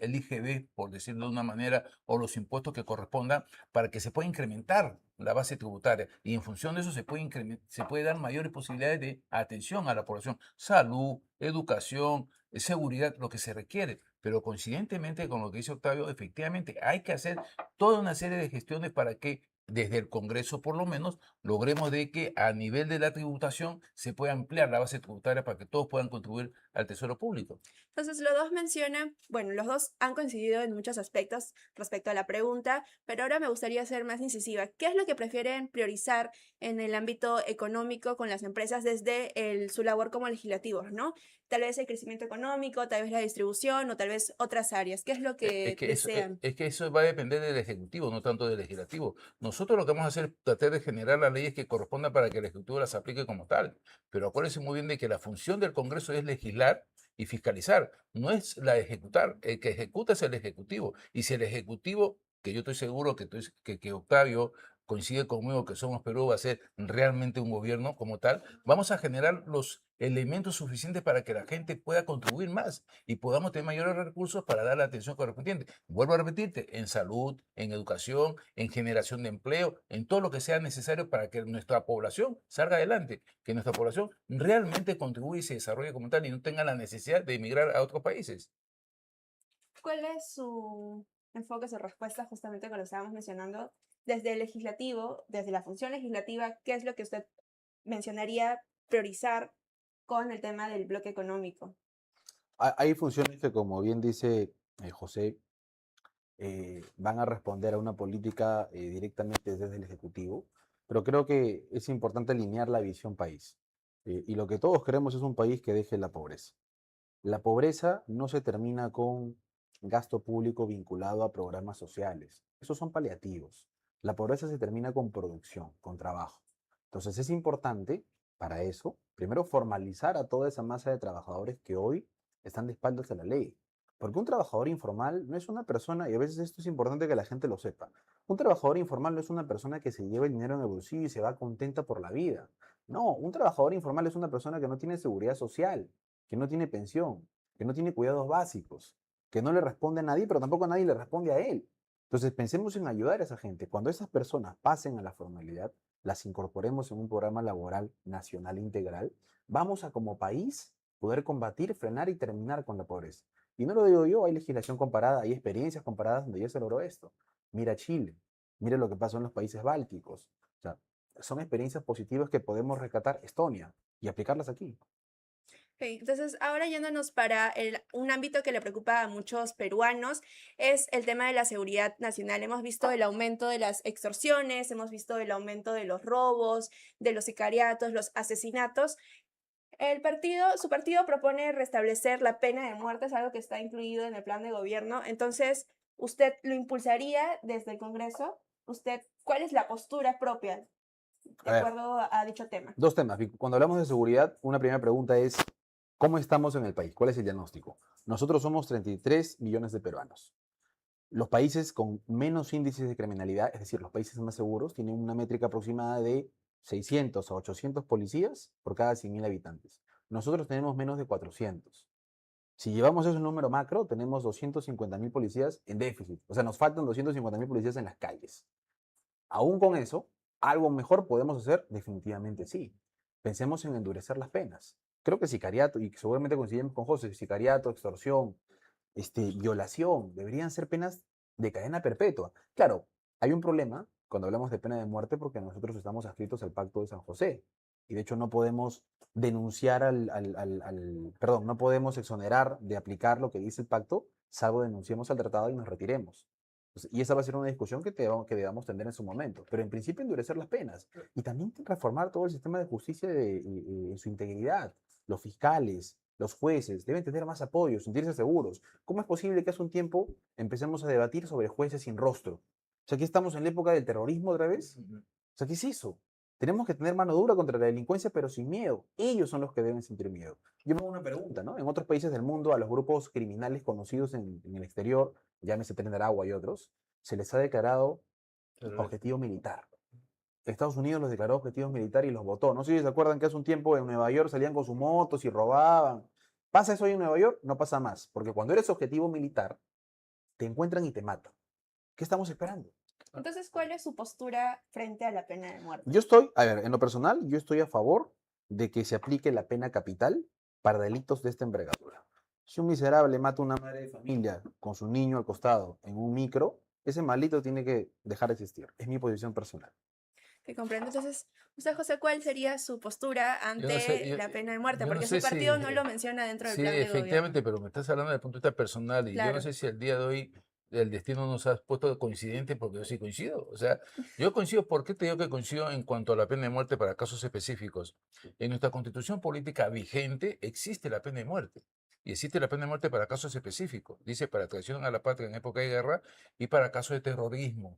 O: IGB, por decirlo de una manera, o los impuestos que correspondan, para que se pueda incrementar la base tributaria. Y en función de eso se puede dar mayores posibilidades de atención a la población, salud, educación, seguridad, lo que se requiere. Pero coincidentemente con lo que dice Octavio, efectivamente hay que hacer toda una serie de gestiones para que desde el Congreso por lo menos logremos de que a nivel de la tributación se pueda ampliar la base tributaria para que todos puedan contribuir al tesoro público.
J: Entonces, los dos mencionan, bueno, los dos han coincidido en muchos aspectos respecto a la pregunta, pero ahora me gustaría ser más incisiva. ¿Qué es lo que prefieren priorizar en el ámbito económico con las empresas desde su labor como legislativos, ¿no? Tal vez el crecimiento económico, tal vez la distribución o tal vez otras áreas. ¿Qué es lo que desean?
O: Es que eso va a depender del Ejecutivo, no tanto del Legislativo. Nosotros lo que vamos a hacer es tratar de generar las leyes que correspondan para que el Ejecutivo las aplique como tal. Pero acuérdense muy bien de que la función del Congreso es legislar y fiscalizar, no es la de ejecutar. El que ejecuta es el Ejecutivo. Y si el Ejecutivo, que yo estoy seguro que Octavio coincide conmigo que Somos Perú va a ser realmente un gobierno como tal, vamos a generar los elementos suficientes para que la gente pueda contribuir más y podamos tener mayores recursos para dar la atención correspondiente. Vuelvo a repetirte, en salud, en educación, en generación de empleo, en todo lo que sea necesario para que nuestra población salga adelante, que nuestra población realmente contribuya y se desarrolle como tal y no tenga la necesidad de emigrar a otros países.
J: ¿Cuál es su enfoque, su respuesta justamente con lo que estábamos mencionando? Desde el legislativo, desde la función legislativa, ¿qué es lo que usted mencionaría priorizar con el tema del bloque económico?
P: Hay funciones que, como bien dice José, van a responder a una política directamente desde el Ejecutivo, pero creo que es importante alinear la visión país. Y lo que todos queremos es un país que deje la pobreza. La pobreza no se termina con gasto público vinculado a programas sociales. Esos son paliativos. La pobreza se termina con producción, con trabajo. Entonces es importante, para eso, primero formalizar a toda esa masa de trabajadores que hoy están de espaldas a la ley. Porque un trabajador informal no es una persona, y a veces esto es importante que la gente lo sepa, un trabajador informal no es una persona que se lleva el dinero en el bolsillo y se va contenta por la vida. No, un trabajador informal es una persona que no tiene seguridad social, que no tiene pensión, que no tiene cuidados básicos, que no le responde a nadie, pero tampoco nadie le responde a él. Entonces pensemos en ayudar a esa gente. Cuando esas personas pasen a la formalidad, las incorporemos en un programa laboral nacional integral, vamos a como país poder combatir, frenar y terminar con la pobreza. Y no lo digo yo, hay legislación comparada, hay experiencias comparadas donde ya se logró esto. Mira Chile, mira lo que pasó en los países bálticos. O sea, son experiencias positivas que podemos rescatar Estonia y aplicarlas aquí.
J: Ok, entonces, ahora yéndonos para un ámbito que le preocupa a muchos peruanos, es el tema de la seguridad nacional. Hemos visto el aumento de las extorsiones, hemos visto el aumento de los robos, de los sicariatos, los asesinatos. Su partido propone restablecer la pena de muerte, es algo que está incluido en el plan de gobierno. Entonces, ¿usted lo impulsaría desde el Congreso? ¿Cuál es la postura propia de acuerdo a dicho tema?
P: Dos temas. Cuando hablamos de seguridad, una primera pregunta es, ¿cómo estamos en el país? ¿Cuál es el diagnóstico? Nosotros somos 33 millones de peruanos. Los países con menos índices de criminalidad, es decir, los países más seguros, tienen una métrica aproximada de 600 a 800 policías por cada 100.000 habitantes. Nosotros tenemos menos de 400. Si llevamos ese número macro, tenemos 250.000 policías en déficit. O sea, nos faltan 250.000 policías en las calles. Aún con eso, ¿algo mejor podemos hacer? Definitivamente sí. Pensemos en endurecer las penas. Creo que sicariato, y seguramente coincidimos con José, sicariato, extorsión, violación, deberían ser penas de cadena perpetua. Claro, hay un problema cuando hablamos de pena de muerte porque nosotros estamos adscritos al Pacto de San José. Y de hecho no podemos denunciar perdón, no podemos exonerar de aplicar lo que dice el pacto, salvo denunciemos al tratado y nos retiremos. Y esa va a ser una discusión que debamos tener en su momento. Pero en principio endurecer las penas y también reformar todo el sistema de justicia en su integridad. Los fiscales, los jueces deben tener más apoyo, sentirse seguros. ¿Cómo es posible que hace un tiempo empecemos a debatir sobre jueces sin rostro? O sea, aquí estamos en la época del terrorismo otra vez. O sea, ¿qué es eso? Tenemos que tener mano dura contra la delincuencia, pero sin miedo. Ellos son los que deben sentir miedo. Yo me hago una pregunta, ¿no? En otros países del mundo, a los grupos criminales conocidos en el exterior, llámese Tren de Aragua y otros, se les ha declarado objetivo militar. Estados Unidos los declaró objetivos militares y los votó. No sé si se acuerdan que hace un tiempo en Nueva York salían con sus motos y robaban. ¿Pasa eso hoy en Nueva York? No pasa más. Porque cuando eres objetivo militar, te encuentran y te matan. ¿Qué estamos esperando?
J: Entonces, ¿cuál es su postura frente a la pena de muerte?
P: Yo estoy, a ver, en lo personal, yo estoy a favor de que se aplique la pena capital para delitos de esta envergadura. Si un miserable mata a una madre de familia con su niño al costado en un micro, ese maldito tiene que dejar de existir. Es mi posición personal.
J: Que comprendo. Entonces, usted, José, ¿cuál sería su postura ante la pena de muerte?
O: yo no
J: Porque
O: sé
J: su partido
O: si-
J: no lo menciona dentro del
O: Sí,
J: plan de gobierno.
O: efectivamente, pero me estás hablando desde el punto de vista personal y yo
J: Claro.
O: no sé si el día de hoy el destino nos ha puesto coincidente porque yo sí coincido. O sea, yo coincido, ¿por qué te digo que coincido en cuanto a la pena de muerte para casos específicos? En nuestra constitución política vigente existe la pena de muerte. Y existe la pena de muerte para casos específicos. Dice para traición a la patria en época de guerra y para casos de terrorismo.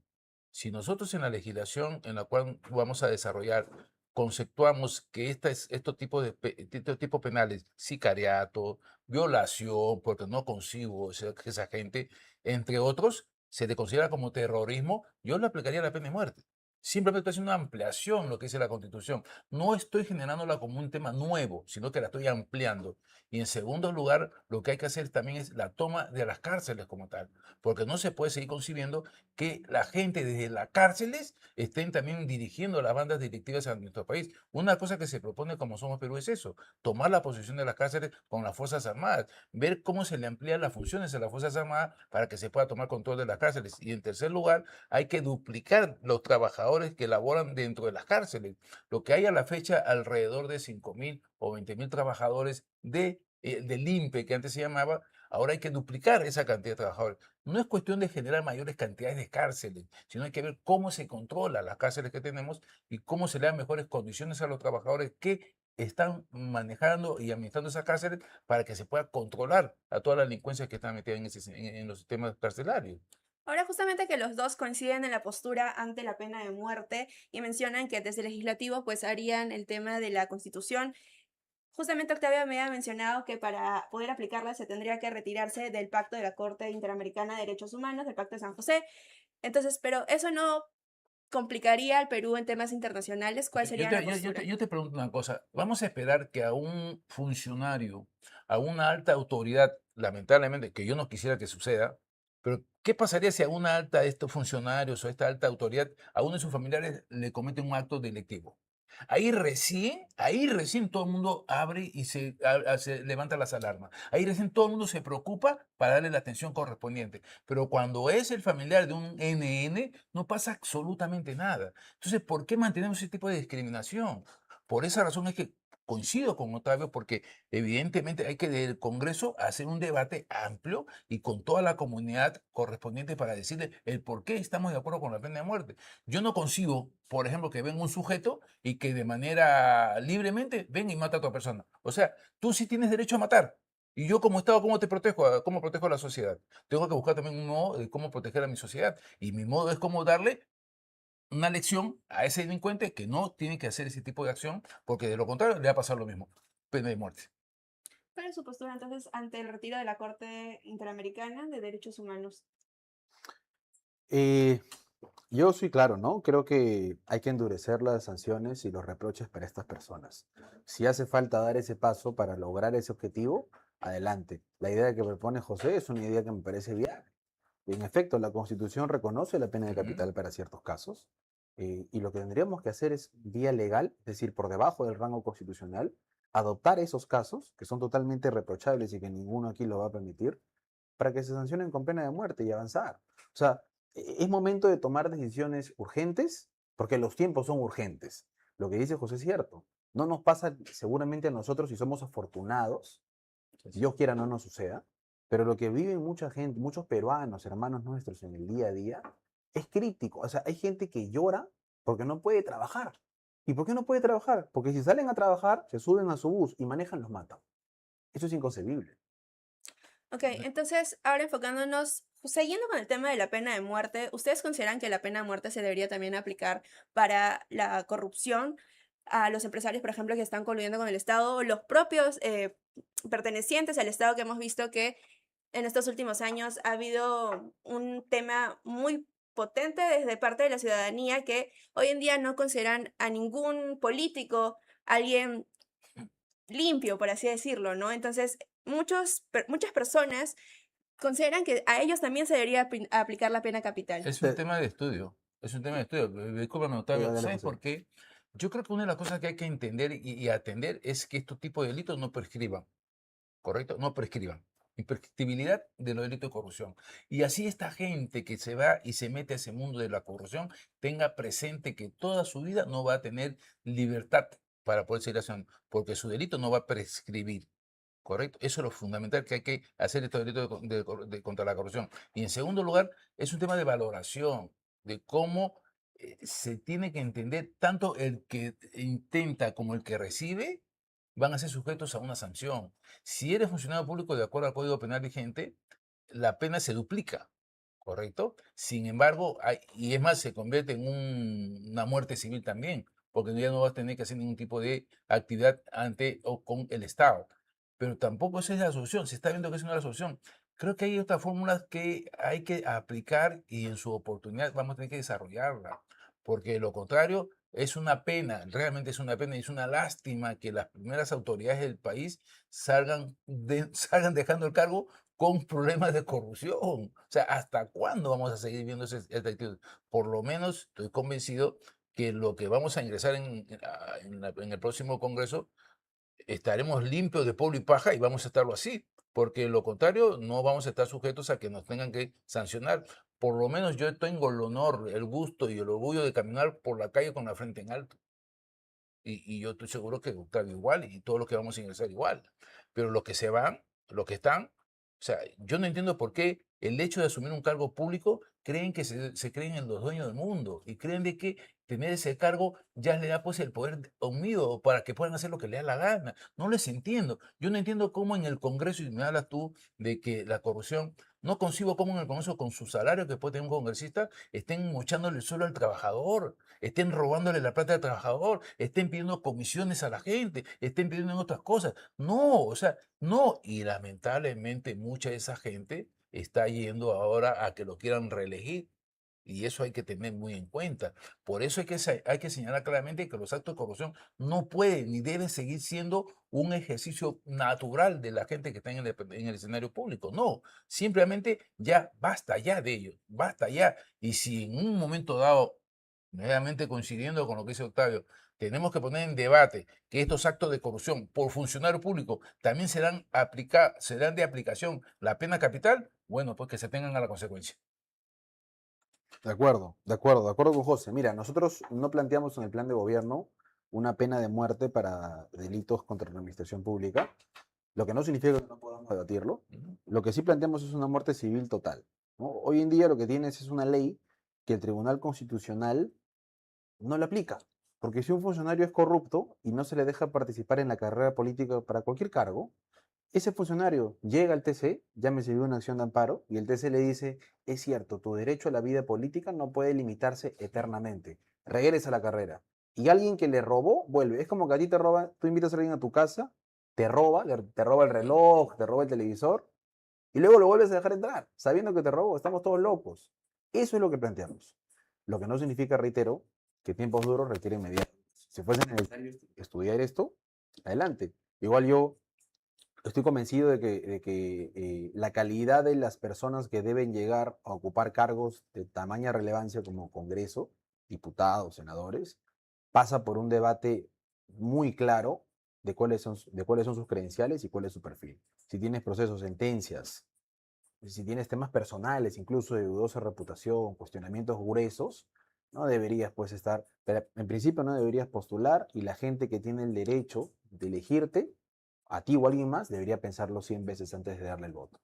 O: Si nosotros en la legislación en la cual vamos a desarrollar conceptuamos que estos tipos estos tipos penales, sicariato, violación, porque no consigo esa gente, entre otros, se le considera como terrorismo, yo le aplicaría la pena de muerte. Simplemente estoy haciendo una ampliación lo que dice la Constitución. No estoy generándola como un tema nuevo, sino que la estoy ampliando. Y en segundo lugar, lo que hay que hacer también es la toma de las cárceles como tal, porque no se puede seguir concibiendo que la gente desde las cárceles estén también dirigiendo las bandas directivas en nuestro país. Una cosa que se propone como Somos Perú es eso, tomar la posición de las cárceles con las Fuerzas Armadas, ver cómo se le amplían las funciones a las Fuerzas Armadas para que se pueda tomar control de las cárceles. Y en tercer lugar, hay que duplicar los trabajadores que laboran dentro de las cárceles. Lo que hay a la fecha, alrededor de 5.000 o 20.000 trabajadores del INPE, que antes se llamaba, ahora hay que duplicar esa cantidad de trabajadores. No es cuestión de generar mayores cantidades de cárceles, sino hay que ver cómo se controla las cárceles que tenemos y cómo se le dan mejores condiciones a los trabajadores que están manejando y administrando esas cárceles para que se pueda controlar a toda la delincuencia que está metida en los sistemas carcelarios.
J: Ahora, justamente que los dos coinciden en la postura ante la pena de muerte y mencionan que desde el legislativo pues harían el tema de la Constitución. Justamente Octavio me ha mencionado que para poder aplicarla se tendría que retirarse del Pacto de la Corte Interamericana de Derechos Humanos, del Pacto de San José. Entonces, pero eso no complicaría al Perú en temas internacionales. ¿Cuál sería la postura?
O: Yo te pregunto una cosa. Vamos a esperar que a un funcionario, a una alta autoridad, lamentablemente, que yo no quisiera que suceda, pero ¿qué pasaría si a una alta de estos funcionarios o esta alta autoridad, a uno de sus familiares le comete un acto delictivo? Ahí recién todo el mundo abre y se levanta las alarmas. Ahí recién todo el mundo se preocupa para darle la atención correspondiente. Pero cuando es el familiar de un NN, no pasa absolutamente nada. Entonces, ¿por qué mantenemos ese tipo de discriminación? Por esa razón es que coincido con Octavio porque evidentemente hay que del Congreso hacer un debate amplio y con toda la comunidad correspondiente para decirle el por qué estamos de acuerdo con la pena de muerte. Yo no consigo, por ejemplo, que venga un sujeto y que de manera libremente venga y mata a otra persona. O sea, tú sí tienes derecho a matar. Y yo como Estado, ¿cómo te protejo? ¿Cómo protejo a la sociedad? Tengo que buscar también un modo de cómo proteger a mi sociedad. Y mi modo es cómo darle una lección a ese delincuente que no tiene que hacer ese tipo de acción, porque de lo contrario le va a pasar lo mismo, pena de muerte.
J: ¿Cuál es su postura entonces ante el retiro de la Corte Interamericana de Derechos Humanos?
P: Yo soy claro, ¿no? Creo que hay que endurecer las sanciones y los reproches para estas personas. Si hace falta dar ese paso para lograr ese objetivo, adelante. La idea que propone José es una idea que me parece viable. En efecto, la Constitución reconoce la pena de capital para ciertos casos, y lo que tendríamos que hacer es, vía legal, es decir, por debajo del rango constitucional, adoptar esos casos, que son totalmente reprochables y que ninguno aquí lo va a permitir, para que se sancionen con pena de muerte y avanzar. O sea, es momento de tomar decisiones urgentes, porque los tiempos son urgentes. Lo que dice José es cierto. No nos pasa seguramente a nosotros si somos afortunados, Dios quiera no nos suceda, pero lo que vive mucha gente, muchos peruanos, hermanos nuestros en el día a día, es crítico. O sea, hay gente que llora porque no puede trabajar. ¿Y por qué no puede trabajar? Porque si salen a trabajar, se suben a su bus y manejan, los matan. Eso es inconcebible.
J: Ok, entonces ahora enfocándonos, siguiendo con el tema de la pena de muerte, ¿ustedes consideran que la pena de muerte se debería también aplicar para la corrupción a los empresarios, por ejemplo, que están coludiendo con el Estado, o los propios pertenecientes al Estado, que hemos visto que en estos últimos años ha habido un tema muy potente desde parte de la ciudadanía que hoy en día no consideran a ningún político alguien limpio, por así decirlo, ¿no? Entonces, muchas personas consideran que a ellos también se debería aplicar la pena capital.
O: Es un tema de estudio. Es un tema de estudio. Discúlpame, Octavio.
P: Dale,
O: ¿Sabes
P: José.
O: por qué? Yo creo que una de las cosas que hay que entender y atender es que estos tipos de delitos no prescriban. ¿Correcto? No prescriban. Imprescriptibilidad de los delitos de corrupción. Y así esta gente que se va y se mete a ese mundo de la corrupción tenga presente que toda su vida no va a tener libertad para poder seguir haciendo, porque su delito no va a prescribir. ¿Correcto? Eso es lo fundamental que hay que hacer estos delitos contra la corrupción. Y en segundo lugar, es un tema de valoración, de cómo se tiene que entender tanto el que intenta como el que recibe van a ser sujetos a una sanción. Si eres funcionario público de acuerdo al Código Penal vigente, la pena se duplica, ¿correcto? Sin embargo, y es más, se convierte en una muerte civil también, porque ya no vas a tener que hacer ningún tipo de actividad ante o con el Estado. Pero tampoco esa es la solución, se está viendo que esa no es la solución. Creo que hay otras fórmulas que hay que aplicar y en su oportunidad vamos a tener que desarrollarla, porque de lo contrario es una pena, realmente es una pena y es una lástima que las primeras autoridades del país salgan dejando el cargo con problemas de corrupción. O sea, ¿hasta cuándo vamos a seguir viendo esta actitud? Por lo menos estoy convencido que lo que vamos a ingresar en el próximo Congreso estaremos limpios de polvo y paja y vamos a estarlo así, porque de lo contrario no vamos a estar sujetos a que nos tengan que sancionar. Por lo menos yo tengo el honor, el gusto y el orgullo de caminar por la calle con la frente en alto. Y yo estoy seguro que Octavio igual y todos los que vamos a ingresar igual. Pero los que se van, los que están, o sea, yo no entiendo por qué el hecho de asumir un cargo público creen que se creen en los dueños del mundo y creen de que tener ese cargo ya le da pues el poder omnido para que puedan hacer lo que les da la gana. No les entiendo. Yo no entiendo cómo en el Congreso, y me hablas tú de que la corrupción, no concibo cómo en el Congreso con su salario que puede tener un congresista estén mochándole el suelo al trabajador, estén robándole la plata al trabajador, estén pidiendo comisiones a la gente, estén pidiendo otras cosas. No, o sea, no. Y lamentablemente mucha de esa gente está yendo ahora a que lo quieran reelegir. Y eso hay que tener muy en cuenta. Por eso hay que señalar claramente que los actos de corrupción no pueden ni deben seguir siendo un ejercicio natural de la gente que está en el escenario público. No, simplemente ya basta ya de ello, basta ya. Y si en un momento dado, nuevamente coincidiendo con lo que dice Octavio, tenemos que poner en debate que estos actos de corrupción por funcionario público también serán de aplicación la pena capital, bueno, pues que se tengan a la consecuencia.
P: De acuerdo con José. Mira, nosotros no planteamos en el plan de gobierno una pena de muerte para delitos contra la administración pública, lo que no significa que no podamos debatirlo. Lo que sí planteamos es una muerte civil total, ¿no? Hoy en día lo que tienes es una ley que el Tribunal Constitucional no la aplica, porque si un funcionario es corrupto y no se le deja participar en la carrera política para cualquier cargo, ese funcionario llega al TC, llámese una acción de amparo, y el TC le dice, es cierto, tu derecho a la vida política no puede limitarse eternamente, regresa a la carrera. Y alguien que le robó, vuelve. Es como que a ti te roba, tú invitas a alguien a tu casa, te roba el reloj, te roba el televisor, y luego lo vuelves a dejar entrar, sabiendo que te robó. Estamos todos locos. Eso es lo que planteamos. Lo que no significa, reitero, que tiempos duros requieren medidas. Si fuese necesario estudiar esto, adelante. Igual yo estoy convencido de que la calidad de las personas que deben llegar a ocupar cargos de tamaña relevancia como Congreso, diputados, senadores, pasa por un debate muy claro de cuáles son sus credenciales y cuál es su perfil. Si tienes procesos, sentencias, si tienes temas personales, incluso de dudosa reputación, cuestionamientos gruesos, no deberías pues estar, pero en principio no deberías postular, y la gente que tiene el derecho de elegirte, a ti o a alguien más, debería pensarlo 100 veces antes de darle el voto.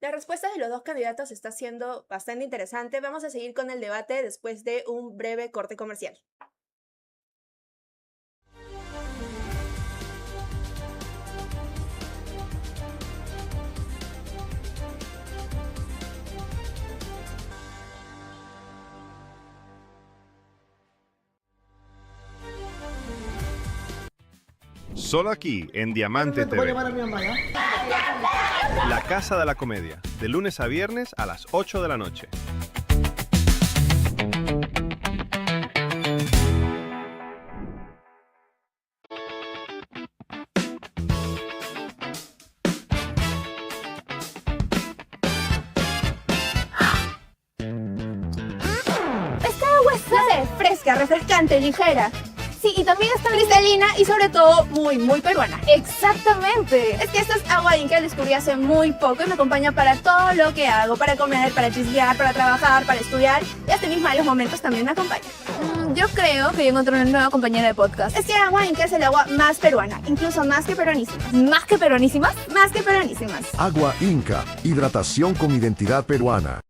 J: La respuesta de los dos candidatos está siendo bastante interesante. Vamos a seguir con el debate después de un breve corte comercial.
B: Solo aquí en Diamante TV. La Casa de la Comedia, de lunes a viernes a las 8 de la noche.
C: Esta agua es, no sé, fresca, refrescante, ligera. Sí, y también está cristalina y sobre todo muy peruana. Exactamente. Es que esta es agua Inca, la descubrí hace muy poco y me acompaña para todo lo que hago. Para comer, para chismear, para trabajar, para estudiar. Y hasta mis malos momentos también me acompaña. Yo creo que yo encontré una nueva compañera de podcast. Es que agua Inca es el agua más peruana, incluso más que peruanísimas. ¿Más que peruanísimas? Más que peruanísimas.
D: Agua Inca, hidratación con identidad peruana.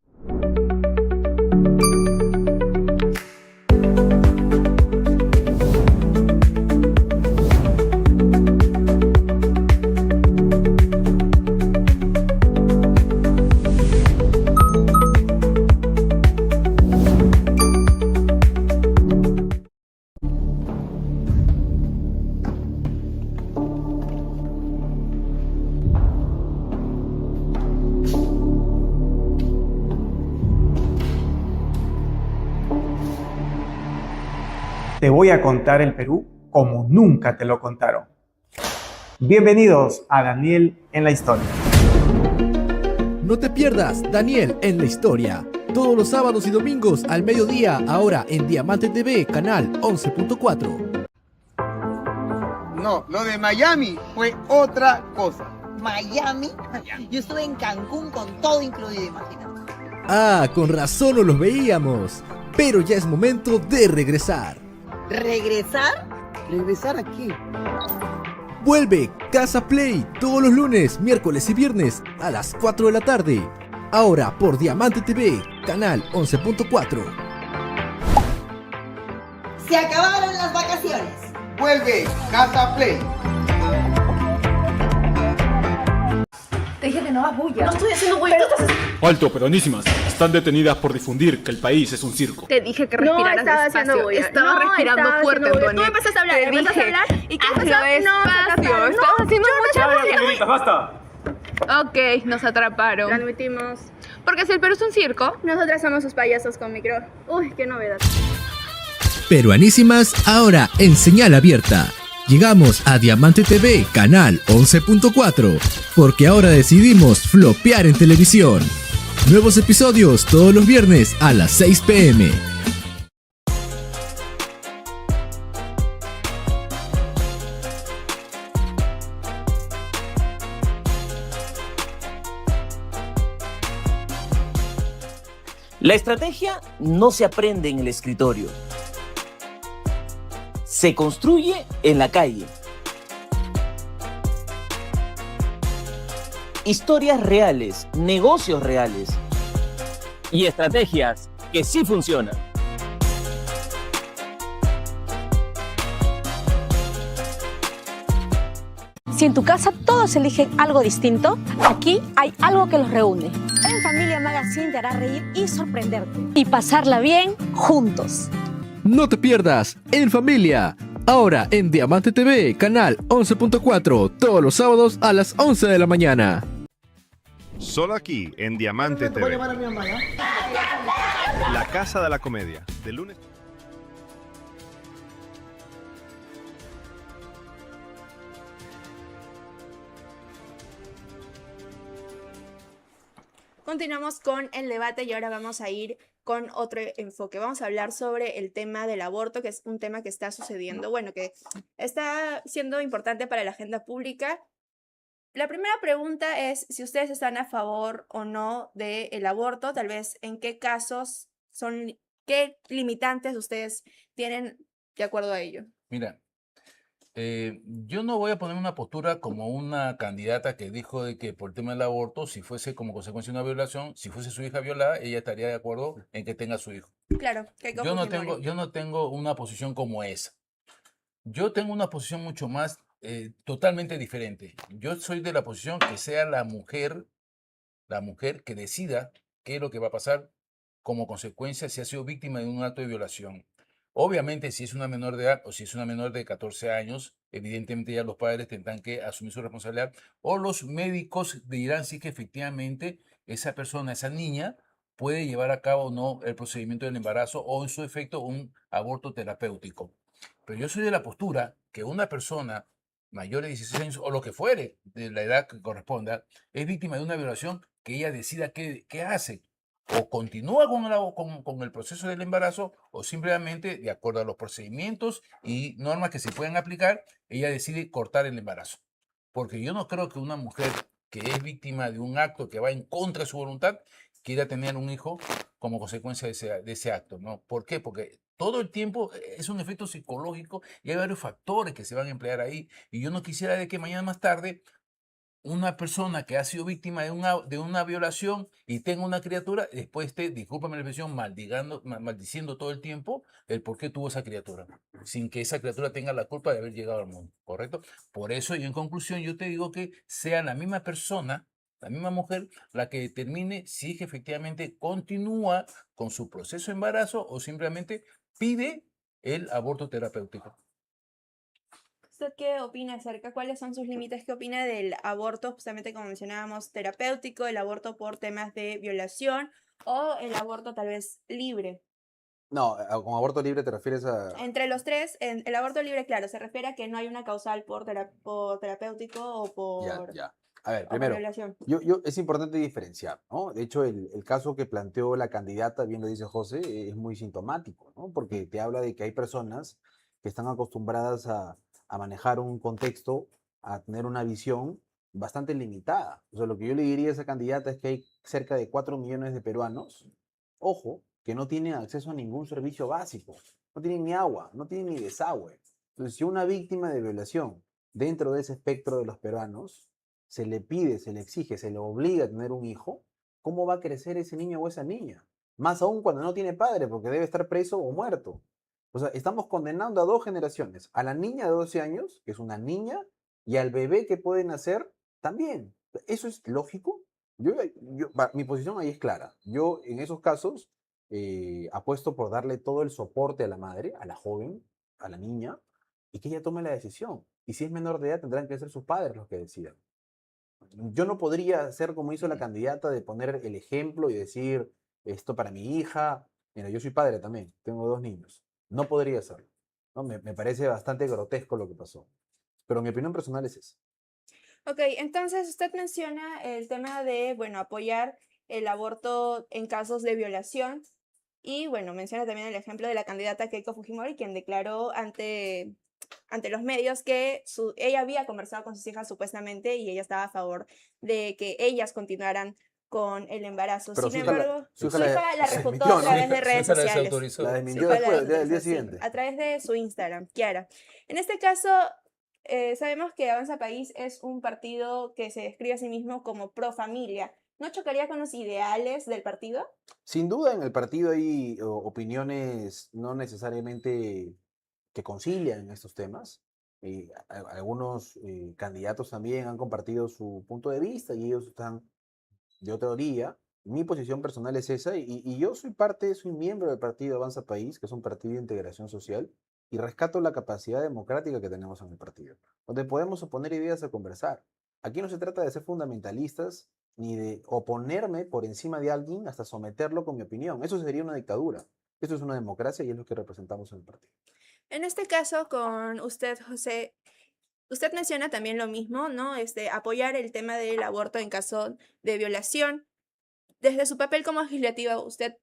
E: Te voy a contar el Perú como nunca te lo contaron. Bienvenidos a Daniel en la Historia.
F: No te pierdas Daniel en la Historia. Todos los sábados y domingos al mediodía, ahora en Diamante TV, canal 11.4.
G: No, lo de Miami fue otra cosa.
H: Miami. Yo estuve en Cancún con todo incluido, imagínate.
F: Ah, con razón no los veíamos. Pero ya es momento de regresar.
H: ¿Regresar? ¿Regresar a qué?
F: Vuelve Casa Play todos los lunes, miércoles y viernes a las 4 de la tarde. Ahora por Diamante TV, canal 11.4.
H: Se acabaron las vacaciones.
G: Vuelve Casa Play.
C: Te dije que no hagas bulla.
J: No estoy haciendo bulla.
L: Alto, peronísimas. Están detenidas por difundir que el país es un circo.
J: Te dije que respiraras
C: estaba
J: despacio.
C: haciendo bulla.
J: Estaba respirando fuerte, Antonio.
C: Tú empezaste a hablar,
J: Te
C: empezaste a
J: dije,
C: hablar. ¿Y qué
J: hazlo
C: pasó?
J: despacio. Estabas haciendo mucha bulla.
L: Señoritas, basta.
J: Ok, nos atraparon.
A: Lo admitimos.
J: Porque si el Perú es un circo,
A: Nosotras somos sus payasos con micro. Uy, qué novedad.
F: Peruanísimas ahora en señal abierta. Llegamos a Diamante TV, canal 11.4, porque ahora decidimos flopear en televisión. Nuevos episodios todos los viernes a las 6 p.m.
M: La estrategia no se aprende en el escritorio. Se construye en la calle. Historias reales, negocios reales y estrategias que sí funcionan.
N: Si en tu casa todos eligen algo distinto, aquí hay algo que los reúne. En Familia Magazine te hará reír y sorprenderte. Y pasarla bien juntos.
F: No te pierdas En Familia, ahora en Diamante TV, canal 11.4, todos los sábados a las 11 de la mañana.
B: Solo aquí en Diamante TV. La Casa de la Comedia, de lunes.
J: continuamos con el debate y ahora vamos a ir con otro enfoque. Vamos a hablar sobre el tema del aborto, que es un tema que está sucediendo, bueno, que está siendo importante para la agenda pública. La primera pregunta es si ustedes están a favor o no del aborto, tal vez en qué casos son, qué limitantes ustedes tienen de acuerdo a ello.
O: Mira, yo no voy a poner una postura como una candidata que dijo de que por el tema del aborto, si fuese como consecuencia de una violación, si fuese su hija violada, ella estaría de acuerdo en que tenga su hijo.
J: Claro, que hay que
O: yo no tengo una posición como esa. Yo tengo una posición mucho más totalmente diferente. Yo soy de la posición que sea la mujer que decida qué es lo que va a pasar como consecuencia si ha sido víctima de un acto de violación. Obviamente, si es una menor de edad o si es una menor de 14 años, evidentemente ya los padres tendrán que asumir su responsabilidad o los médicos dirán si que efectivamente esa persona, esa niña, puede llevar a cabo o no el procedimiento del embarazo o en su efecto un aborto terapéutico. Pero yo soy de la postura que una persona mayor de 16 años o lo que fuere, de la edad que corresponda, es víctima de una violación, que ella decida qué hace. O continúa con el proceso del embarazo o simplemente, de acuerdo a los procedimientos y normas que se pueden aplicar, ella decide cortar el embarazo. Porque yo no creo que una mujer que es víctima de un acto que va en contra de su voluntad quiera tener un hijo como consecuencia de ese acto, ¿no? ¿Por qué? Porque todo el tiempo es un efecto psicológico y hay varios factores que se van a emplear ahí. Y yo no quisiera de que mañana más tarde una persona que ha sido víctima de una violación y tenga una criatura, después esté, discúlpame la expresión, maldiciendo todo el tiempo el por qué tuvo esa criatura, sin que esa criatura tenga la culpa de haber llegado al mundo, ¿correcto? Por eso, y en conclusión, yo te digo que sea la misma persona, la misma mujer, la que determine si es que efectivamente continúa con su proceso de embarazo o simplemente pide el aborto terapéutico.
J: ¿Usted qué opina acerca? ¿Cuáles son sus límites? ¿Qué opina del aborto, justamente como mencionábamos, terapéutico, el aborto por temas de violación o el aborto tal vez libre?
P: No, con aborto libre te refieres a...
J: Entre los tres, el aborto libre, claro, se refiere a que no hay una causal por terapéutico o por,
P: Ya. A ver,
J: o por
P: primero,
J: violación.
P: es importante diferenciar, ¿no? De hecho, el caso que planteó la candidata, bien lo dice José, es muy sintomático, ¿no? Porque te habla de que hay personas que están acostumbradas a manejar un contexto, a tener una visión bastante limitada. O sea, lo que yo le diría a esa candidata es que hay cerca de 4 millones de peruanos, ojo, que no tienen acceso a ningún servicio básico, no tienen ni agua, no tienen ni desagüe. Entonces, si una víctima de violación dentro de ese espectro de los peruanos se le pide, se le exige, se le obliga a tener un hijo, ¿cómo va a crecer ese niño o esa niña? Más aún cuando no tiene padre, porque debe estar preso o muerto. O sea, estamos condenando a 2 generaciones, a la niña de 12 años, que es una niña, y al bebé que puede nacer también. ¿Eso es lógico? Mi posición ahí es clara. Yo en esos casos apuesto por darle todo el soporte a la madre, a la joven, a la niña, y que ella tome la decisión. Y si es menor de edad, tendrán que ser sus padres los que decidan. Yo no podría hacer como hizo la candidata de poner el ejemplo y decir esto para mi hija. Mira, yo soy padre también, tengo 2 niños. No podría hacerlo, ¿no? Me parece bastante grotesco lo que pasó. Pero mi opinión personal es esa.
J: Ok, entonces usted menciona el tema de, bueno, apoyar el aborto en casos de violación y, bueno, menciona también el ejemplo de la candidata Keiko Fujimori, quien declaró ante los medios que ella había conversado con sus hijas supuestamente y ella estaba a favor de que ellas continuaran con el embarazo.
P: Pero
J: Sin embargo,
P: su
J: su
P: hija
J: hija la refutó
P: desmintió,
J: a
P: ¿no?
J: través de redes
O: Su hija la
J: sociales.
O: desautorizó.
P: La
J: Su
P: desmintió
J: hija la
P: después, al día
J: desautorizó, sí,
P: siguiente.
J: a través de su Instagram, Kiara. En este caso, sabemos que Avanza País es un partido que se describe a sí mismo como pro familia. ¿No chocaría con los ideales del partido?
P: Sin duda en el partido hay opiniones no necesariamente que concilian en estos temas. Algunos candidatos también han compartido su punto de vista y ellos están de otra orilla. Mi posición personal es esa y yo soy miembro del partido Avanza País, que es un partido de integración social, y rescato la capacidad democrática que tenemos en el partido, donde podemos oponer ideas a conversar. Aquí no se trata de ser fundamentalistas ni de oponerme por encima de alguien hasta someterlo con mi opinión. Eso sería una dictadura. Esto es una democracia y es lo que representamos en el partido.
J: En este caso, con usted, José, usted menciona también lo mismo, ¿no? Apoyar el tema del aborto en caso de violación. Desde su papel como legislativa, ¿usted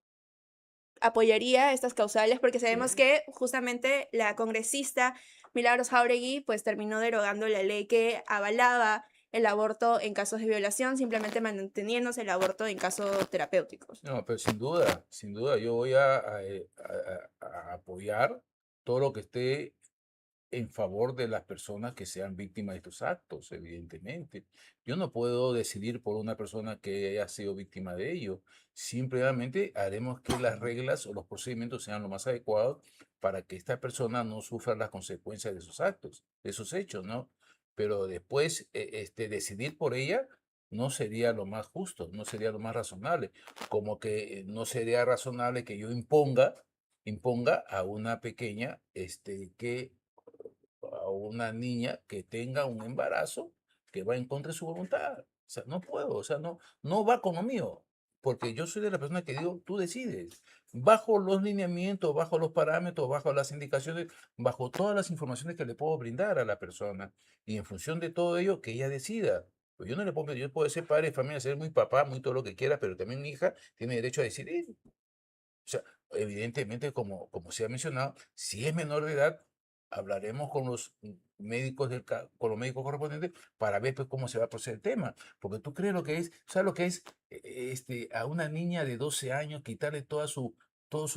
J: apoyaría estas causales? Porque sabemos que justamente la congresista Milagros Jáuregui pues terminó derogando la ley que avalaba el aborto en casos de violación, simplemente manteniéndose el aborto en casos terapéuticos.
O: No, pero sin duda, yo voy a apoyar todo lo que esté en favor de las personas que sean víctimas de estos actos, evidentemente. Yo no puedo decidir por una persona que haya sido víctima de ello. Simplemente haremos que las reglas o los procedimientos sean lo más adecuados para que esta persona no sufra las consecuencias de esos actos, de esos hechos, ¿no? Pero después, decidir por ella no sería lo más justo, no sería lo más razonable. Como que no sería razonable que yo imponga imponga a una pequeña, a una niña que tenga un embarazo que va en contra de su voluntad. O sea, no puedo, o sea, no va con lo mío, porque yo soy de la persona que digo, tú decides, bajo los lineamientos, bajo los parámetros, bajo las indicaciones, bajo todas las informaciones que le puedo brindar a la persona, y en función de todo ello, que ella decida. Pues yo no le puedo pedir, yo puedo ser padre de familia, ser muy papá, muy todo lo que quiera, pero también mi hija tiene derecho a decidir. O sea, evidentemente, como se ha mencionado, si es menor de edad, hablaremos con los médicos con los médicos correspondientes para ver pues, cómo se va a proceder el tema. Porque tú crees lo que es, ¿sabes lo que es a una niña de 12 años quitarle todo su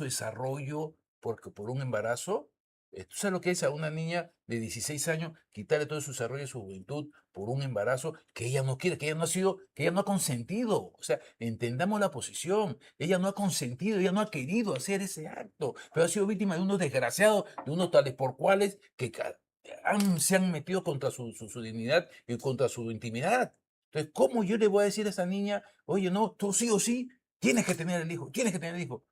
O: desarrollo por un embarazo? ¿Tú sabes lo que es a una niña de 16 años quitarle todo su desarrollo y su juventud por un embarazo que ella no quiere, que ella no ha consentido? O sea, entendamos la posición. Ella no ha consentido, ella no ha querido hacer ese acto, pero ha sido víctima de unos desgraciados, de unos tales por cuales que se han metido contra su dignidad y contra su intimidad. Entonces, ¿cómo yo le voy a decir a esa niña, oye, no, tú sí o sí tienes que tener el hijo, tienes que tener el hijo?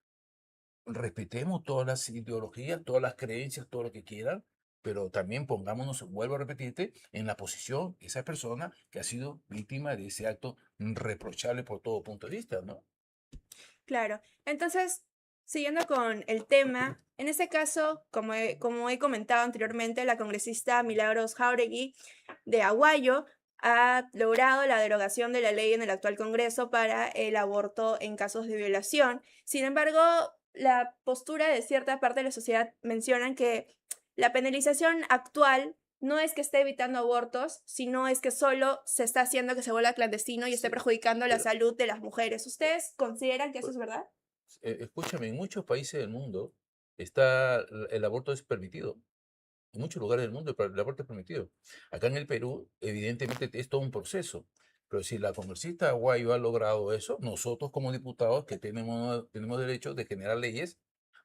O: Respetemos todas las ideologías, todas las creencias, todo lo que quieran, pero también pongámonos, vuelvo a repetirte, en la posición de esa persona que ha sido víctima de ese acto reprochable por todo punto de vista, ¿no?
J: Claro. Entonces, siguiendo con el tema, en este caso, como he comentado anteriormente, la congresista Milagros Jáuregui de Aguayo ha logrado la derogación de la ley en el actual Congreso para el aborto en casos de violación. Sin embargo, la postura de cierta parte de la sociedad mencionan que la penalización actual no es que esté evitando abortos, sino es que solo se está haciendo que se vuelva clandestino y esté perjudicando la salud de las mujeres. ¿Ustedes consideran que eso es verdad?
O: Escúchame, en muchos países del mundo el aborto es permitido. En muchos lugares del mundo el aborto es permitido. Acá en el Perú, evidentemente, es todo un proceso. Pero si la congresista Aguayo ha logrado eso, nosotros como diputados que tenemos derecho de generar leyes,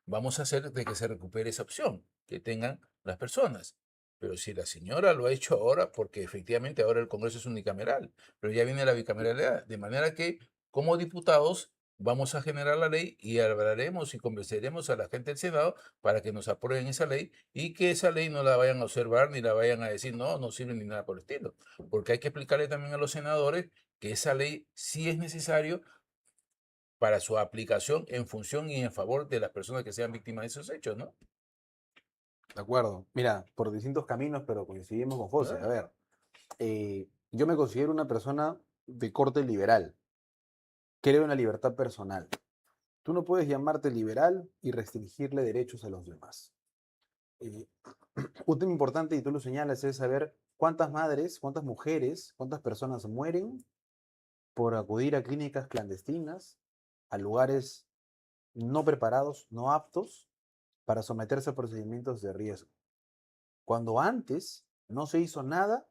O: vamos a hacer de que se recupere esa opción que tengan las personas. Pero si la señora lo ha hecho ahora, porque efectivamente ahora el Congreso es unicameral, pero ya viene la bicameralidad, de manera que como diputados vamos a generar la ley y hablaremos y convenceremos a la gente del Senado para que nos aprueben esa ley y que esa ley no la vayan a observar ni la vayan a decir no sirve ni nada por el estilo. Porque hay que explicarle también a los senadores que esa ley sí es necesario para su aplicación en función y en favor de las personas que sean víctimas de esos hechos, ¿no?
P: De acuerdo. Mira, por distintos caminos, pero coincidimos con José. A ver, yo me considero una persona de corte liberal. Creo en la libertad personal. Tú no puedes llamarte liberal y restringirle derechos a los demás. Un tema importante, y tú lo señalas, es saber cuántas madres, cuántas mujeres, cuántas personas mueren por acudir a clínicas clandestinas, a lugares no preparados, no aptos para someterse a procedimientos de riesgo. Cuando antes no se hizo nada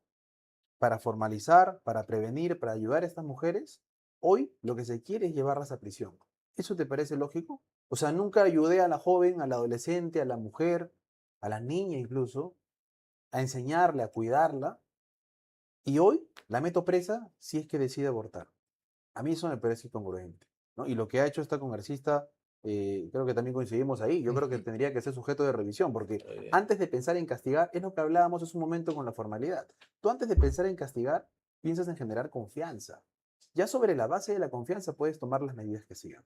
P: para formalizar, para prevenir, para ayudar a estas mujeres, hoy lo que se quiere es llevarlas a prisión. ¿Eso te parece lógico? O sea, nunca ayudé a la joven, al adolescente, a la mujer, a la niña incluso, a enseñarle, a cuidarla, y hoy la meto presa si es que decide abortar. A mí eso me parece incongruente, ¿no? Y lo que ha hecho esta congresista, creo que también coincidimos ahí, yo creo que tendría que ser sujeto de revisión, porque antes de pensar en castigar, es lo que hablábamos hace un momento con la formalidad. Tú antes de pensar en castigar, piensas en generar confianza. Ya sobre la base de la confianza puedes tomar las medidas que sigan.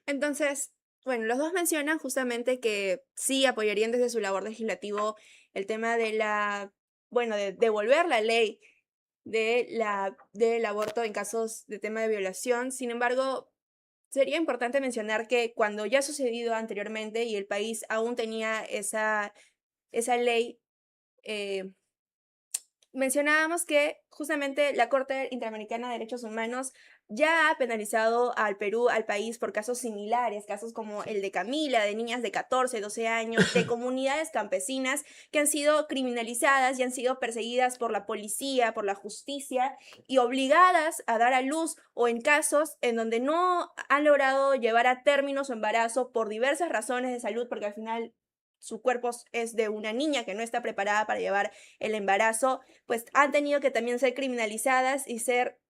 J: Entonces, bueno, los dos mencionan justamente que sí apoyarían desde su labor legislativo el tema de de devolver la ley del aborto en casos de tema de violación. Sin embargo, sería importante mencionar que cuando ya ha sucedido anteriormente y el país aún tenía esa ley, mencionábamos que justamente la Corte Interamericana de Derechos Humanos ya ha penalizado al Perú, al país, por casos similares, casos como el de Camila, de niñas de 14, 12 años, de comunidades campesinas que han sido criminalizadas y han sido perseguidas por la policía, por la justicia y obligadas a dar a luz, o en casos en donde no han logrado llevar a término su embarazo por diversas razones de salud, porque al final su cuerpo es de una niña que no está preparada para llevar el embarazo, pues han tenido que también ser criminalizadas y ser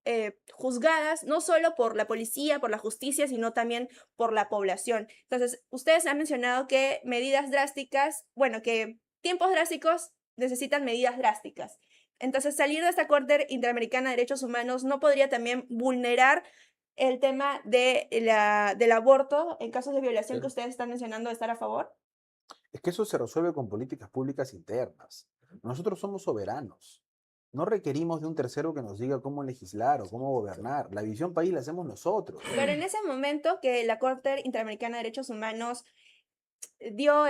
J: juzgadas, no solo por la policía, por la justicia, sino también por la población. Entonces, ustedes han mencionado que medidas drásticas, bueno, que tiempos drásticos necesitan medidas drásticas. Entonces, salir de esta Corte Interamericana de Derechos Humanos no podría también vulnerar el tema del aborto en casos de violación que ustedes están mencionando, ¿estar a favor?
P: Es que eso se resuelve con políticas públicas internas. Nosotros somos soberanos. No requerimos de un tercero que nos diga cómo legislar o cómo gobernar. La visión país la hacemos nosotros.
J: Pero en ese momento que la Corte Interamericana de Derechos Humanos dio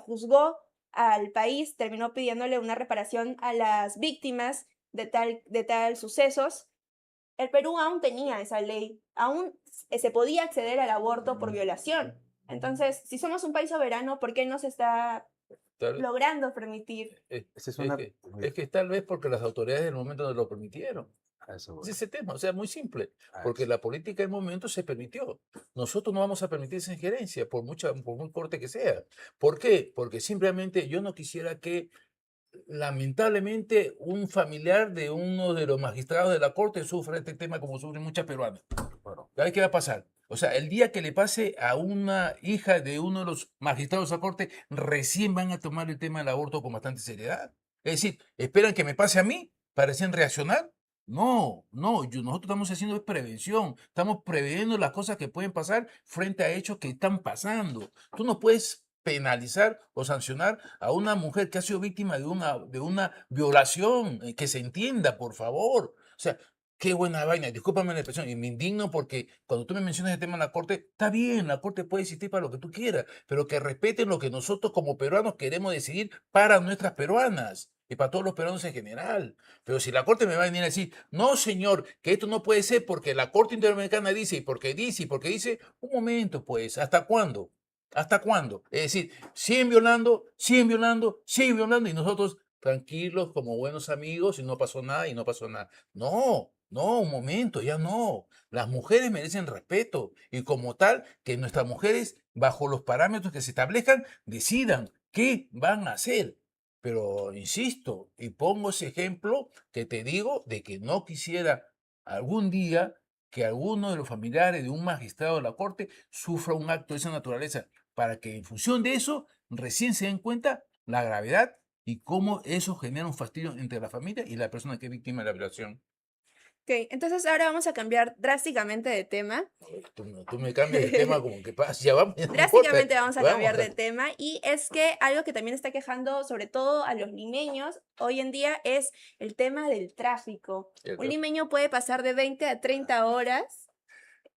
J: juzgó al país, terminó pidiéndole una reparación a las víctimas de tal sucesos, el Perú aún tenía esa ley, aún se podía acceder al aborto por violación. Entonces, si somos un país soberano, ¿por qué no se está logrando permitir?
O: Es que tal vez porque las autoridades del momento no lo permitieron. Es ese tema, o sea, muy simple, porque la política del momento se permitió. Nosotros no vamos a permitir esa injerencia, por muy corte que sea. ¿Por qué? Porque simplemente yo no quisiera que, lamentablemente, un familiar de uno de los magistrados de la Corte sufra este tema como sufren muchas peruanas. ¿Qué va a pasar? O sea, el día que le pase a una hija de uno de los magistrados de la Corte, recién van a tomar el tema del aborto con bastante seriedad. Es decir, ¿esperan que me pase a mí para recién reaccionar? No, nosotros estamos haciendo prevención, estamos preveyendo las cosas que pueden pasar frente a hechos que están pasando. Tú no puedes penalizar o sancionar a una mujer que ha sido víctima de una violación, que se entienda, por favor. O sea, qué buena vaina, discúlpame la expresión, y me indigno porque cuando tú me mencionas el tema de la Corte, está bien, la Corte puede existir para lo que tú quieras, pero que respeten lo que nosotros como peruanos queremos decidir para nuestras peruanas y para todos los peruanos en general. Pero si la Corte me va a venir a decir, no señor, que esto no puede ser porque la Corte Interamericana dice, y porque dice, un momento pues, ¿hasta cuándo? ¿Hasta cuándo? Es decir, siguen violando, y nosotros tranquilos como buenos amigos y no pasó nada y no pasó nada. No, un momento, ya no. Las mujeres merecen respeto y como tal, que nuestras mujeres, bajo los parámetros que se establezcan, decidan qué van a hacer. Pero insisto, y pongo ese ejemplo que te digo de que no quisiera algún día que alguno de los familiares de un magistrado de la Corte sufra un acto de esa naturaleza, para que en función de eso recién se den cuenta la gravedad y cómo eso genera un fastidio entre la familia y la persona que es víctima de la violación.
J: Ok, entonces ahora vamos a cambiar drásticamente de tema.
O: Tú me cambias de tema como que pasa, ya vamos.
J: Drásticamente vamos a cambiar de tema, y es que algo que también está quejando sobre todo a los limeños hoy en día es el tema del tráfico. Un limeño puede pasar de 20 a 30 horas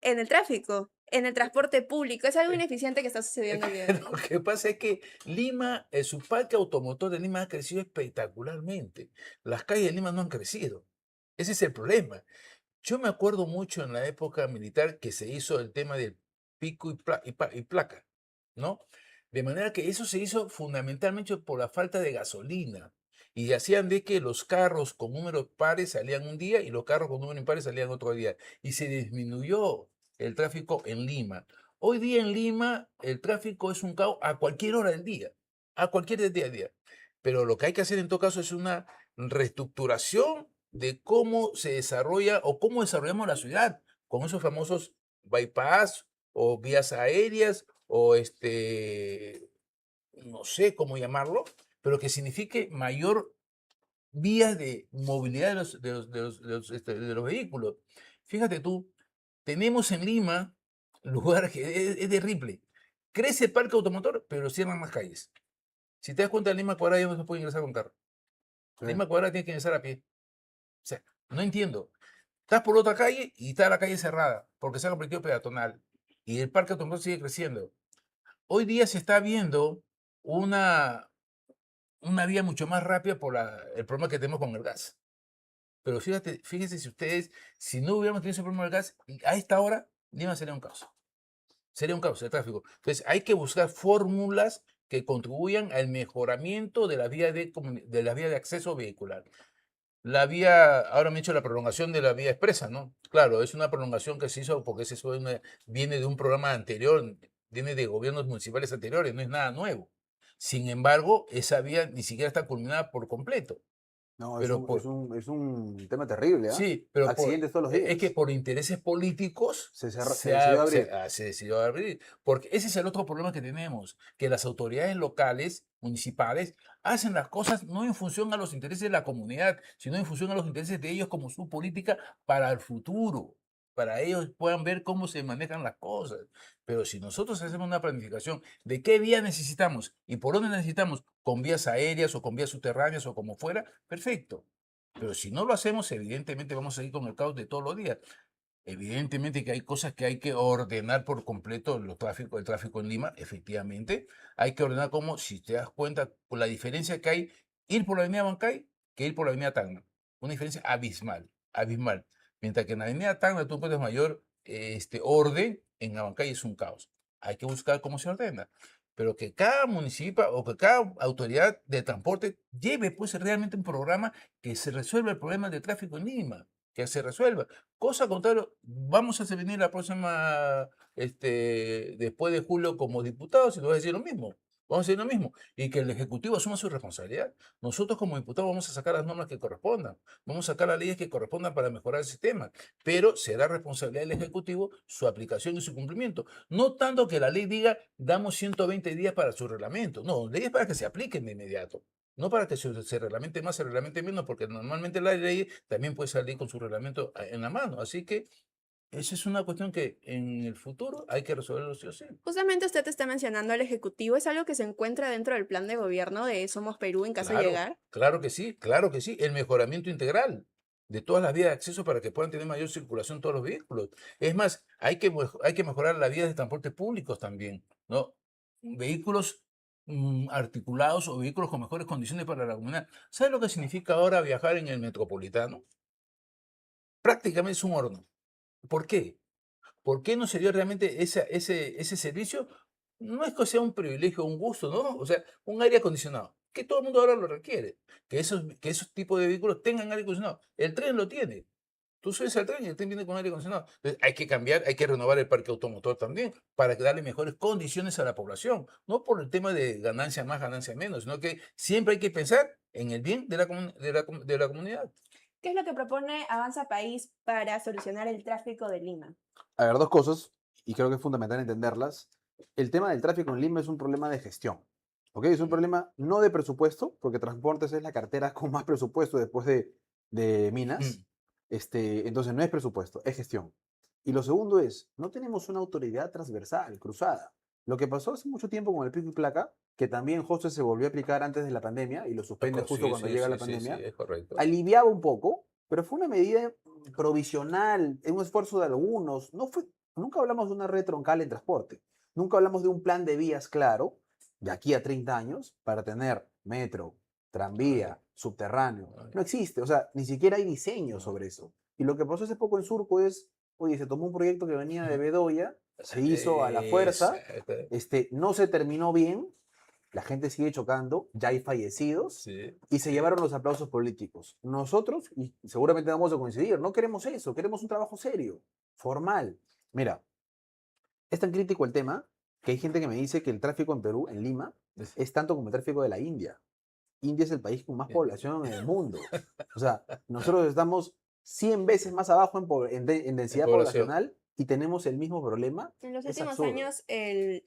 J: en el tráfico, en el transporte público. Es algo ineficiente que está sucediendo bien.
O: Lo que pasa es que Lima, su parque automotor de Lima ha crecido espectacularmente. Las calles de Lima no han crecido. Ese es el problema. Yo me acuerdo mucho en la época militar que se hizo el tema del pico y placa, ¿no? De manera que eso se hizo fundamentalmente por la falta de gasolina. Y hacían de que los carros con números pares salían un día y los carros con números impares salían otro día. Y se disminuyó el tráfico en Lima. Hoy día en Lima el tráfico es un caos a cualquier hora del día. A cualquier día del día. Pero lo que hay que hacer en todo caso es una reestructuración de cómo se desarrolla o cómo desarrollamos la ciudad con esos famosos bypass o vías aéreas o no sé cómo llamarlo, pero que signifique mayor vías de movilidad de los vehículos. Fíjate tú, tenemos en Lima lugar que es terrible. Crece el parque automotor, pero cierran más calles. Si te das cuenta, en Lima Cuadrada ya no se puede ingresar con carro. En Lima Cuadrada tiene que ingresar a pie. O sea, no entiendo. Estás por otra calle y está la calle cerrada porque se ha convertido peatonal y el parque automotor sigue creciendo. Hoy día se está viendo una vía mucho más rápida por el problema que tenemos con el gas. Pero fíjense si ustedes, si no hubiéramos tenido ese problema del gas, a esta hora Lima sería un caos. Sería un caos el tráfico. Entonces hay que buscar fórmulas que contribuyan al mejoramiento de la vía de acceso vehicular. La vía, ahora me he hecho la prolongación de la vía expresa, ¿no? Claro, es una prolongación que se hizo porque viene de un programa anterior, viene de gobiernos municipales anteriores, no es nada nuevo. Sin embargo, esa vía ni siquiera está culminada por completo.
P: No,
O: Pero
P: es un tema terrible, ¿ah?
O: Sí, pero
P: accidentes todos los días.
O: es que por intereses políticos
P: se decidió abrir.
O: se decidió abrir. Porque ese es el otro problema que tenemos, que las autoridades locales, municipales, hacen las cosas no en función a los intereses de la comunidad, sino en función a los intereses de ellos como su política para el futuro, para ellos puedan ver cómo se manejan las cosas. Pero si nosotros hacemos una planificación de qué vía necesitamos y por dónde necesitamos, con vías aéreas o con vías subterráneas o como fuera, perfecto. Pero si no lo hacemos, evidentemente vamos a ir con el caos de todos los días. Evidentemente que hay cosas que hay que ordenar por completo, el tráfico en Lima, efectivamente. Hay que ordenar como, si te das cuenta, por la diferencia que hay, ir por la avenida Bancay que ir por la avenida Tacna. Una diferencia abismal, abismal. Mientras que en la avenida Tacna tú encuentras mayor orden, en la Bancay es un caos. Hay que buscar cómo se ordena. Pero que cada municipio o que cada autoridad de transporte lleve pues realmente un programa que se resuelva el problema del tráfico en Lima, que se resuelva. Cosa contraria, vamos a venir la próxima, después de julio como diputados y nos va a decir lo mismo. Vamos a decir lo mismo. Y que el Ejecutivo asuma su responsabilidad. Nosotros como diputados vamos a sacar las normas que correspondan. Vamos a sacar las leyes que correspondan para mejorar el sistema. Pero será responsabilidad del Ejecutivo su aplicación y su cumplimiento. No tanto que la ley diga, damos 120 días para su reglamento. No, ley es para que se apliquen de inmediato. No para que se reglamente más, se reglamente menos, porque normalmente la ley también puede salir con su reglamento en la mano. Así que esa es una cuestión que en el futuro hay que resolverlo sí o sí.
J: Justamente usted está mencionando al Ejecutivo, ¿es algo que se encuentra dentro del plan de gobierno de Somos Perú en caso de llegar?
O: Claro que sí, claro que sí. El mejoramiento integral de todas las vías de acceso para que puedan tener mayor circulación todos los vehículos. Es más, hay que mejorar las vías de transporte públicos también, ¿no? Vehículos articulados o vehículos con mejores condiciones para la comunidad. ¿Sabe lo que significa ahora viajar en el metropolitano? Prácticamente es un horno. ¿Por qué? ¿Por qué no se dio realmente ese servicio? No es que sea un privilegio o un gusto, ¿no? O sea, un aire acondicionado, que todo el mundo ahora lo requiere, que esos tipos de vehículos tengan aire acondicionado. El tren lo tiene. Tú subes al tren y el tren viene con aire acondicionado. Entonces, hay que cambiar, hay que renovar el parque automotor también para darle mejores condiciones a la población. No por el tema de ganancia más, ganancia menos, sino que siempre hay que pensar en el bien de la comunidad.
J: ¿Qué es lo que propone Avanza País para solucionar el tráfico de Lima?
P: A ver, dos cosas, y creo que es fundamental entenderlas. El tema del tráfico en Lima es un problema de gestión. ¿Ok? Es un problema no de presupuesto, porque transportes es la cartera con más presupuesto después de minas. Entonces no es presupuesto, es gestión. Y lo segundo es, no tenemos una autoridad transversal, cruzada. Lo que pasó hace mucho tiempo con el pico y placa, que también José se volvió a aplicar antes de la pandemia y lo suspende justo cuando llega la pandemia,
O: es correcto.
P: aliviaba un poco, pero fue una medida provisional, un esfuerzo de algunos. Nunca hablamos de una red troncal en transporte. Nunca hablamos de un plan de vías claro, de aquí a 30 años, para tener metro, tranvía, subterráneo. No existe, o sea, ni siquiera hay diseño sobre eso. Y lo que pasó hace poco en Surco es, oye, se tomó un proyecto que venía de Bedoya, se hizo a la fuerza, no se terminó bien, la gente sigue chocando, ya hay fallecidos y se llevaron los aplausos políticos. Nosotros, y seguramente vamos a coincidir, no queremos eso, queremos un trabajo serio, formal. Mira, es tan crítico el tema que hay gente que me dice que el tráfico en Perú, en Lima, es tanto como el tráfico de la India. India es el país con más población en el mundo. O sea, nosotros estamos 100 veces más abajo en densidad poblacional y tenemos el mismo problema.
J: En los últimos años,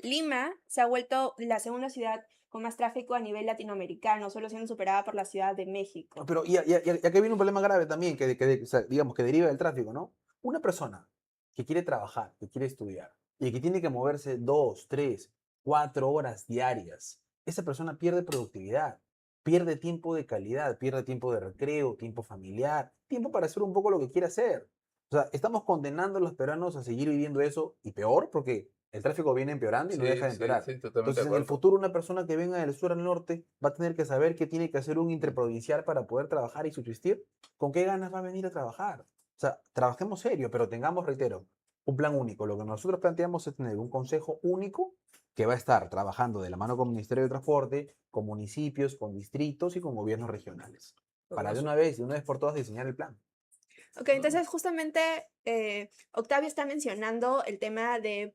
J: Lima se ha vuelto la segunda ciudad con más tráfico a nivel latinoamericano, solo siendo superada por la Ciudad de México.
P: Pero y aquí viene un problema grave también, o sea, digamos, que deriva del tráfico, ¿no? Una persona que quiere trabajar, que quiere estudiar, y que tiene que moverse 2, 3, 4 horas diarias, esa persona pierde productividad, pierde tiempo de calidad, pierde tiempo de recreo, tiempo familiar, tiempo para hacer un poco lo que quiere hacer. O sea, estamos condenando a los peruanos a seguir viviendo eso, y peor, porque el tráfico viene empeorando y no deja de empeorar. Entonces, en el futuro, una persona que venga del sur al norte va a tener que saber que tiene que hacer un interprovincial para poder trabajar y subsistir. ¿Con qué ganas va a venir a trabajar? O sea, trabajemos serio, pero tengamos, reitero, un plan único. Lo que nosotros planteamos es tener un consejo único que va a estar trabajando de la mano con el Ministerio de Transporte, con municipios, con distritos y con gobiernos regionales. Para de una vez por todas diseñar el plan.
J: Ok, entonces justamente Octavio está mencionando el tema de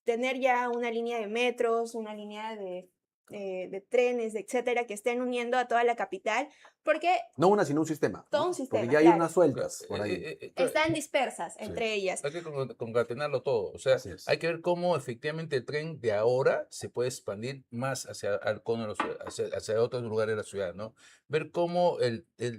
J: tener ya una línea de metros, una línea de de trenes, etcétera, que estén uniendo a toda la capital, porque
P: No una, sino un sistema.
J: todo
P: ¿no?
J: un sistema,
P: Porque ya hay
J: claro.
P: unas sueltas por ahí.
J: Están dispersas entre ellas.
O: Hay que concatenarlo todo. O sea, hay que ver cómo efectivamente el tren de ahora se puede expandir más hacia el cono de la ciudad, hacia otros lugares de la ciudad, ¿no? Ver cómo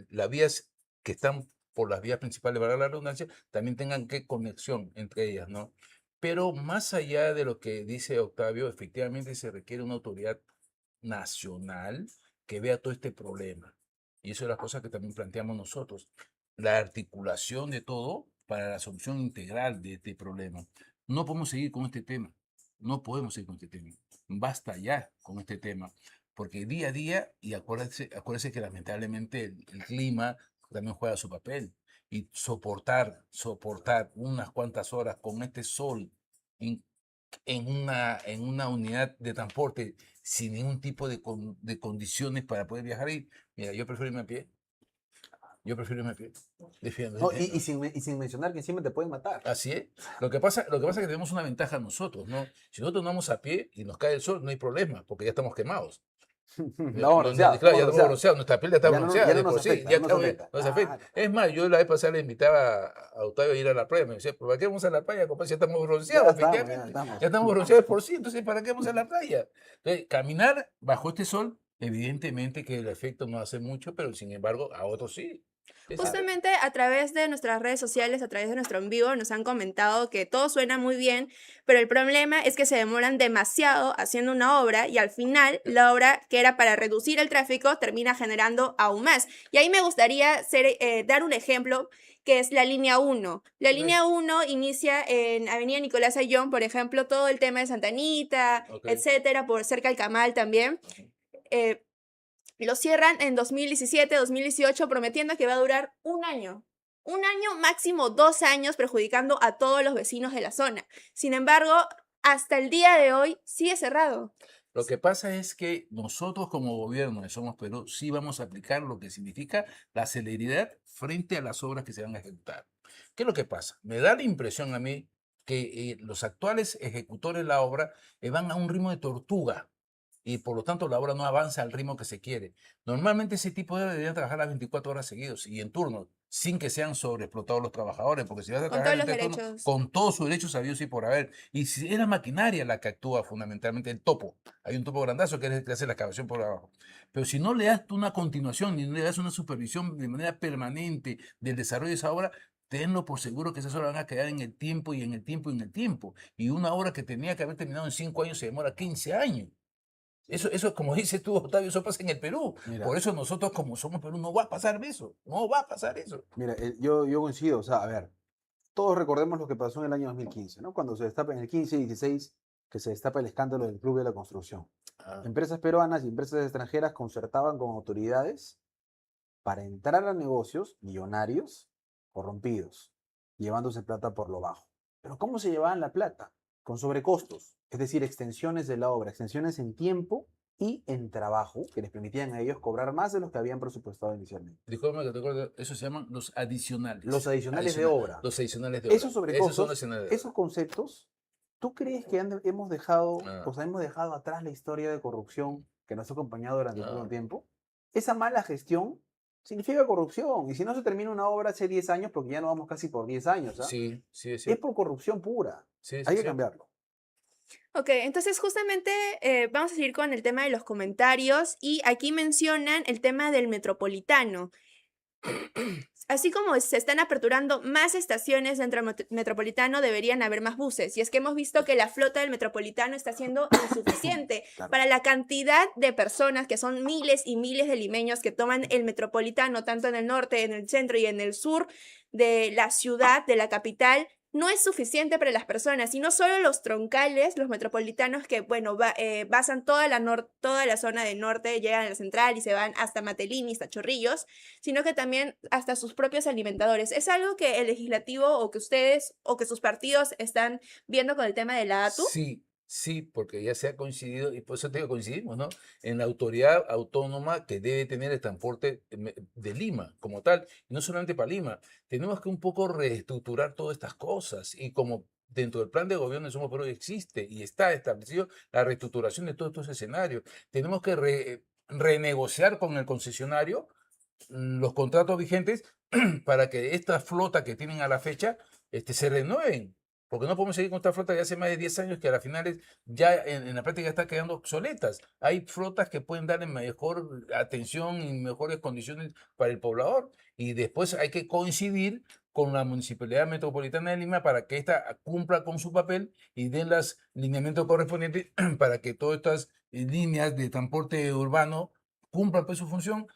O: las vías que están por las vías principales, valga la redundancia, también tengan que conexión entre ellas, ¿no? Pero más allá de lo que dice Octavio, efectivamente se requiere una autoridad nacional que vea todo este problema. Y eso es la cosa que también planteamos nosotros. La articulación de todo para la solución integral de este problema. No podemos seguir con este tema. No podemos seguir con este tema. Basta ya con este tema. Porque día a día, y acuérdense que lamentablemente el clima también juega su papel. Y soportar unas cuantas horas con este sol en una unidad de transporte sin ningún tipo de condiciones para poder viajar ahí. Mira, yo prefiero irme a pie.
P: No, y sin mencionar que encima te pueden matar.
O: Así es. Lo que pasa es que tenemos una ventaja nosotros, ¿no? Si nosotros no vamos a pie y nos cae el sol, no hay problema, porque ya estamos quemados.
P: Claro,
O: ya estamos bronceados, nuestra piel ya está bronceada.
P: Ya no nos afecta.
O: Es más, yo la vez pasada le invitaba a Octavio a ir a la playa. Me decía, ¿para qué vamos a la playa, compadre? Ya estamos bronceados, efectivamente. Ya estamos bronceados por sí, entonces ¿para qué vamos a la playa? Entonces, caminar bajo este sol, evidentemente que el efecto no hace mucho, pero sin embargo a otros sí.
J: Justamente a través de nuestras redes sociales, a través de nuestro en vivo, nos han comentado que todo suena muy bien, pero el problema es que se demoran demasiado haciendo una obra y al final la obra que era para reducir el tráfico termina generando aún más. Y ahí me gustaría dar un ejemplo que es la línea 1. La línea 1 inicia en Avenida Nicolás Ayllón, por ejemplo, todo el tema de Santa Anita, etcétera, por cerca del Camal también. Lo cierran en 2017, 2018, prometiendo que va a durar un año. Un año, máximo 2 años, perjudicando a todos los vecinos de la zona. Sin embargo, hasta el día de hoy sigue cerrado.
O: Lo que pasa es que nosotros como gobierno de Somos Perú sí vamos a aplicar lo que significa la celeridad frente a las obras que se van a ejecutar. ¿Qué es lo que pasa? Me da la impresión a mí que los actuales ejecutores de la obra van a un ritmo de tortuga. Y por lo tanto la obra no avanza al ritmo que se quiere. Normalmente ese tipo de obra deberían trabajar las 24 horas seguidos y en turno, sin que sean sobreexplotados los trabajadores, porque si vas a trabajar con todos sus derechos sabidos y por haber, y si es la maquinaria la que actúa fundamentalmente, el topo, hay un topo grandazo que es el que hace la excavación por abajo. Pero si no le das una continuación, ni le das una supervisión de manera permanente del desarrollo de esa obra, tenlo por seguro que esas obras van a quedar en el tiempo y en el tiempo y en el tiempo. Y una obra que tenía que haber terminado en 5 años se demora 15 años. Eso, como dices tú, Octavio, eso pasa en el Perú.
P: Mira.
O: Por eso nosotros, como somos Perú, no va a pasar eso. No va a pasar eso.
P: Mira, yo coincido. O sea, a ver, todos recordemos lo que pasó en el año 2015, ¿no? Cuando se destapa en el 15 y 16, que se destapa el escándalo del Club de la Construcción. Empresas peruanas y empresas extranjeras concertaban con autoridades para entrar a negocios millonarios corrompidos, llevándose plata por lo bajo. Pero ¿cómo se llevaban la plata? Con sobrecostos, es decir, extensiones de la obra, extensiones en tiempo y en trabajo que les permitían a ellos cobrar más de lo que habían presupuestado inicialmente.
O: Disculpa que te acuerdo, eso se llaman los adicionales.
P: Los adicionales de obra.
O: Los adicionales de obra.
P: Esos sobrecostos, esos conceptos, ¿tú crees que hemos dejado atrás la historia de corrupción que nos ha acompañado durante todo el tiempo? Esa mala gestión significa corrupción. Y si no se termina una obra hace 10 años, porque ya no vamos casi por 10 años, ¿ah?
O: Sí.
P: Es por corrupción pura. Hay que cambiarlo.
J: Ok, entonces justamente vamos a seguir con el tema de los comentarios y aquí mencionan el tema del metropolitano. Así como se están aperturando más estaciones dentro del metropolitano, deberían haber más buses. Y es que hemos visto que la flota del metropolitano está siendo insuficiente para la cantidad de personas, que son miles y miles de limeños que toman el metropolitano, tanto en el norte, en el centro y en el sur de la ciudad, de la capital. No es suficiente para las personas, y no solo los troncales, los metropolitanos que, bueno, basan toda la zona del norte, llegan a la central y se van hasta Matelín y hasta Chorrillos, sino que también hasta sus propios alimentadores. ¿Es algo que el legislativo o que ustedes o que sus partidos están viendo con el tema de la ATU?
O: Sí, porque ya se ha coincidido, y por eso te digo, coincidimos, ¿no? En la autoridad autónoma que debe tener el transporte de Lima como tal, y no solamente para Lima. Tenemos que un poco reestructurar todas estas cosas, y como dentro del plan de gobierno de Somos Perú existe y está establecido la reestructuración de todos estos escenarios. Tenemos que renegociar con el concesionario los contratos vigentes para que esta flota que tienen a la fecha se renueven. Porque no podemos seguir con esta flota de hace más de 10 años que a las finales ya en la práctica está quedando obsoletas. Hay flotas que pueden dar mejor atención y mejores condiciones para el poblador. Y después hay que coincidir con la Municipalidad Metropolitana de Lima para que ésta cumpla con su papel y den los lineamientos correspondientes para que todas estas líneas de transporte urbano cumplan pues su función,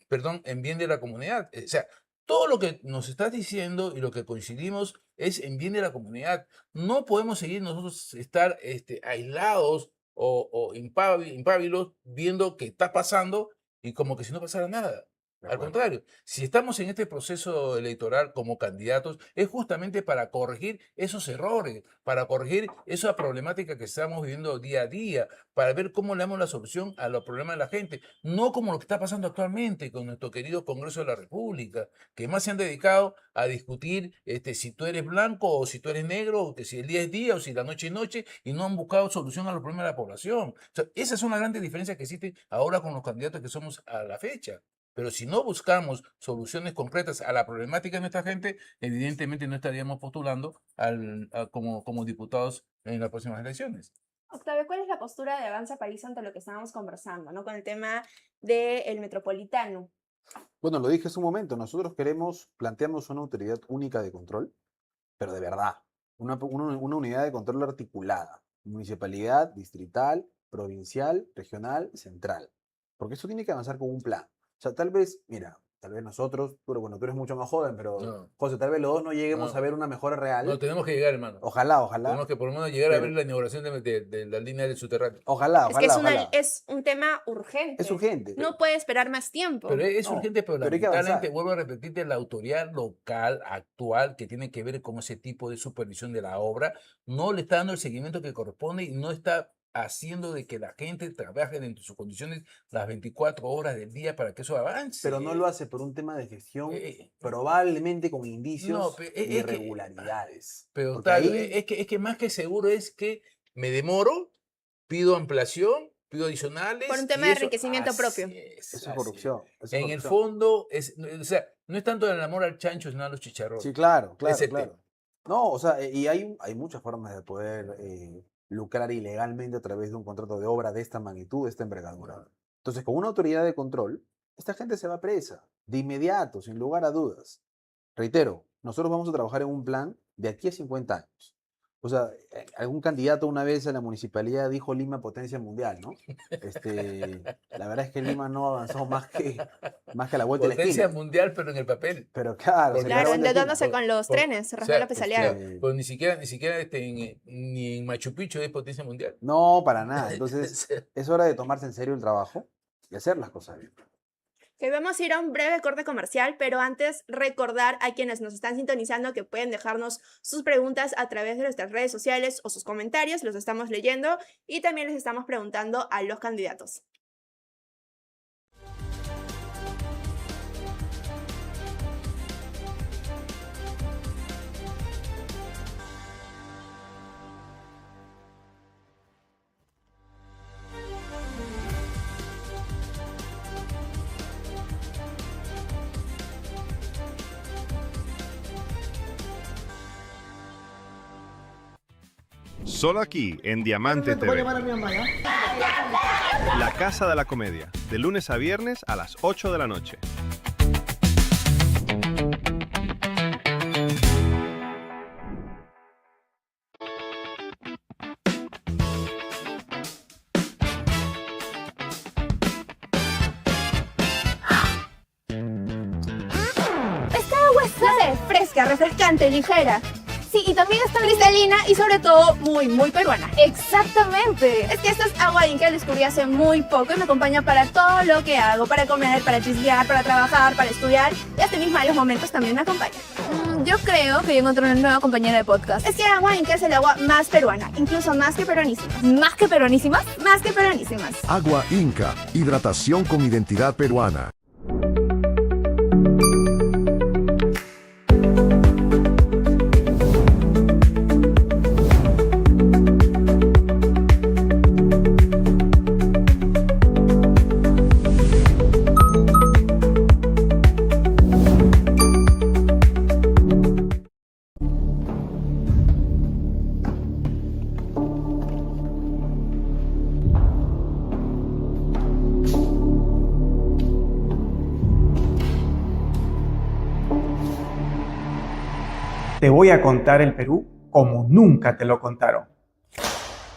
O: perdón, en bien de la comunidad. O sea, todo lo que nos estás diciendo y lo que coincidimos es en bien de la comunidad. No podemos seguir nosotros estar aislados o impávidos viendo qué está pasando y como que si no pasara nada. Al contrario, si estamos en este proceso electoral como candidatos, es justamente para corregir esos errores, para corregir esa problemática que estamos viviendo día a día, para ver cómo le damos la solución a los problemas de la gente, no como lo que está pasando actualmente con nuestro querido Congreso de la República, que más se han dedicado a discutir si tú eres blanco o si tú eres negro, o que si el día es día o si la noche es noche, y no han buscado solución a los problemas de la población. O sea, esas son las grandes diferencias que existen ahora con los candidatos que somos a la fecha. Pero si no buscamos soluciones concretas a la problemática de nuestra gente, evidentemente no estaríamos postulando como diputados en las próximas elecciones.
J: Octavio, ¿cuál es la postura de Avanza País ante lo que estábamos conversando, ¿no? Con el tema del metropolitano?
P: Bueno, lo dije hace un momento, nosotros planteamos una autoridad única de control, pero de verdad, una unidad de control articulada, municipalidad, distrital, provincial, regional, central, porque eso tiene que avanzar con un plan. O sea, tal vez nosotros, pero bueno, tú eres mucho más joven, pero no. José, tal vez los dos no lleguemos a ver una mejora real.
O: No, tenemos que llegar, hermano.
P: Ojalá.
O: Tenemos que por lo menos llegar a ver la inauguración de la línea del subterráneo.
P: Ojalá.
J: Es un tema urgente.
P: Es urgente.
J: No puede esperar más tiempo.
O: Pero es urgente, pero lamentablemente, vuelvo a repetirte, la autoridad local actual que tiene que ver con ese tipo de supervisión de la obra, no le está dando el seguimiento que corresponde y no está haciendo de que la gente trabaje dentro de sus condiciones las 24 horas del día para que eso avance.
P: Pero no lo hace por un tema de gestión, probablemente con indicios de irregularidades.
O: Pero tal, es que más que seguro es que me demoro, pido ampliación, pido adicionales.
J: Por un tema de enriquecimiento propio.
P: Eso es corrupción.
O: En el fondo, o sea, no es tanto el amor al chancho, sino a los chicharrones.
P: Sí, claro. No, o sea, y hay muchas formas de poder lucrar ilegalmente a través de un contrato de obra de esta magnitud, de esta envergadura. Entonces, con una autoridad de control, esta gente se va presa, de inmediato, sin lugar a dudas. Reitero, nosotros vamos a trabajar en un plan de aquí a 50 años. O sea, algún candidato una vez a la municipalidad dijo Lima potencia mundial, ¿no? La verdad es que Lima no avanzó más que a la vuelta de la esquina.
O: Potencia mundial, pero en el papel.
P: Pero claro.
J: Claro, endeudándose con los trenes, Rafael López Aliaga.
O: Pues ni siquiera ni en Machu Picchu es potencia mundial.
P: No, para nada. Entonces, es hora de tomarse en serio el trabajo y hacer las cosas bien.
J: Que vamos a ir a un breve corte comercial, pero antes recordar a quienes nos están sintonizando que pueden dejarnos sus preguntas a través de nuestras redes sociales o sus comentarios, los estamos leyendo y también les estamos preguntando a los candidatos.
B: Solo aquí, en Diamante TV. La Casa de la Comedia, de lunes a viernes a las 8 de la noche.
C: Esta agua es fresca, refrescante, ligera. Sí, y también está cristalina y sobre todo muy peruana. Exactamente. Es que esta es agua Inca, la descubrí hace muy poco y me acompaña para todo lo que hago. Para comer, para chismear, para trabajar, para estudiar. Y hasta mis malos momentos también me acompaña. Yo creo que yo encontré una nueva compañera de podcast. Es que agua Inca es el agua más peruana, incluso más que peruanísimas. ¿Más que peruanísimas? Más que peruanísimas.
D: Agua Inca, hidratación con identidad peruana.
E: Te voy a contar el Perú como nunca te lo contaron.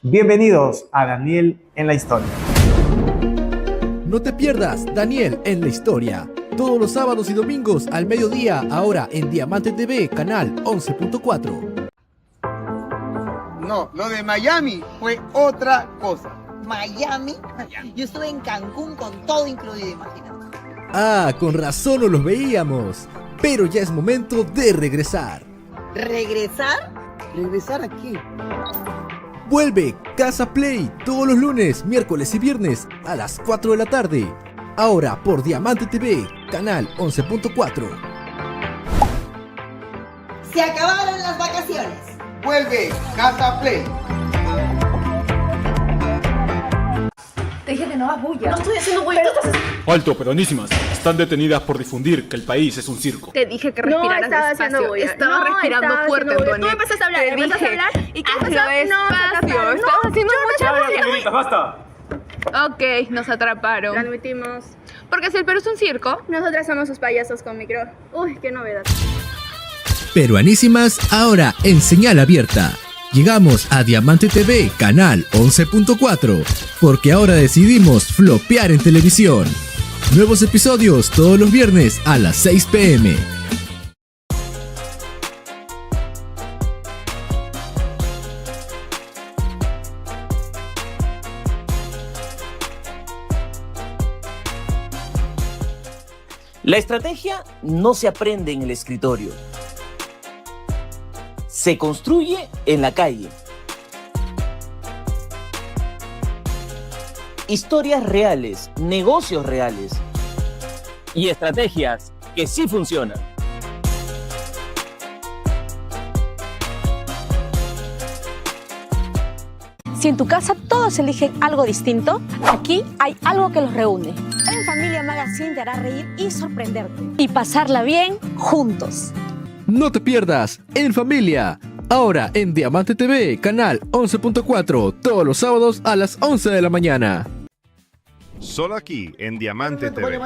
E: Bienvenidos a Daniel en la Historia.
F: No te pierdas Daniel en la Historia. Todos los sábados y domingos al mediodía, ahora en Diamante TV, canal 11.4.
G: No, lo de Miami fue otra cosa.
H: Miami. Yo estuve en Cancún con todo incluido, imagínate.
F: Ah, con razón no los veíamos. Pero ya es momento de regresar.
H: ¿Regresar? ¿Regresar a qué?
F: Vuelve Casa Play todos los lunes, miércoles y viernes a las 4 de la tarde. Ahora por Diamante TV, canal 11.4.
H: Se acabaron las vacaciones.
G: Vuelve Casa Play.
C: Te dije que no hagas bulla.
A: No estoy haciendo bulla.
L: Alto, peronísimas. Están detenidas por difundir que el país es un circo.
J: Te dije que
A: No
J: respiraras
A: estaba
J: despacio.
A: haciendo bulla.
J: Estabas
A: No
J: respirando
A: estaba
J: fuerte,
A: haciendo bulla.
J: Antonio.
A: Tú empezaste a hablar,
J: Te
A: empezaste a
J: dije,
A: hablar. ¿Y qué
J: hazlo
A: pasó? No,
J: despacio. Estabas haciendo mucho.
L: ¡Basta!
J: Ok, nos atraparon.
A: Lo admitimos.
J: Porque si el Perú es un circo,
A: Nosotras somos sus payasos con micro. Uy, qué novedad.
F: Peruanísimas ahora en señal abierta. Llegamos a Diamante TV, canal 11.4, porque ahora decidimos flopear en televisión. Nuevos episodios todos los viernes a las 6 p.m.
M: La estrategia no se aprende en el escritorio. Se construye en la calle. Historias reales, negocios reales y estrategias que sí funcionan.
N: Si en tu casa todos eligen algo distinto, aquí hay algo que los reúne. En Familia Magazine te hará reír y sorprenderte. Y pasarla bien juntos.
F: No te pierdas En Familia, ahora en Diamante TV, canal 11.4, todos los sábados a las 11 de la mañana.
B: Solo aquí en Diamante TV.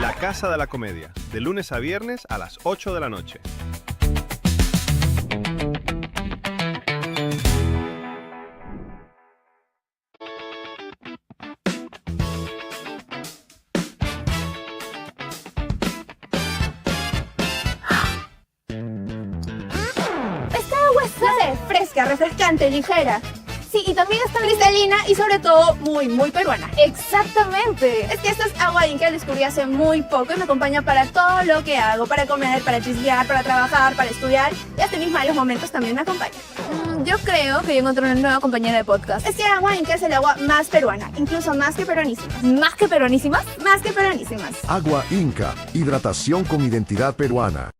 B: La Casa de la Comedia, de lunes a viernes a las 8 de la noche.
C: Esta agua es, no sé, fresca, refrescante, ligera. Sí, y también está cristalina y sobre todo muy peruana. Exactamente. Es que esta es agua Inca, la descubrí hace muy poco y me acompaña para todo lo que hago. Para comer, para chismear, para trabajar, para estudiar. Y hasta mis malos momentos también me acompaña. Yo creo que yo encontré una nueva compañera de podcast. Es que agua Inca es el agua más peruana, incluso más que peruanísimas. ¿Más que peruanísimas? Más que peruanísimas.
D: Agua Inca, hidratación con identidad peruana.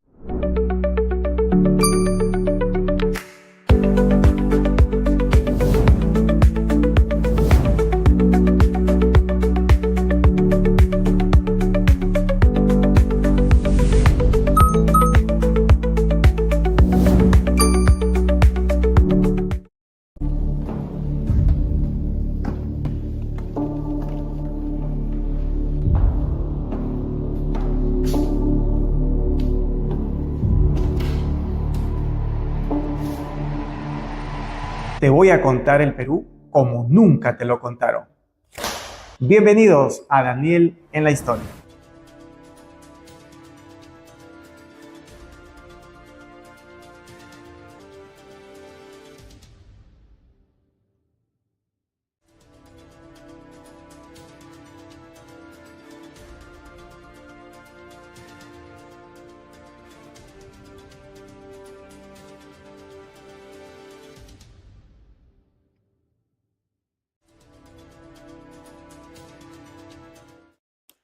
E: Te voy a contar el Perú como nunca te lo contaron. Bienvenidos a Daniel en la Historia.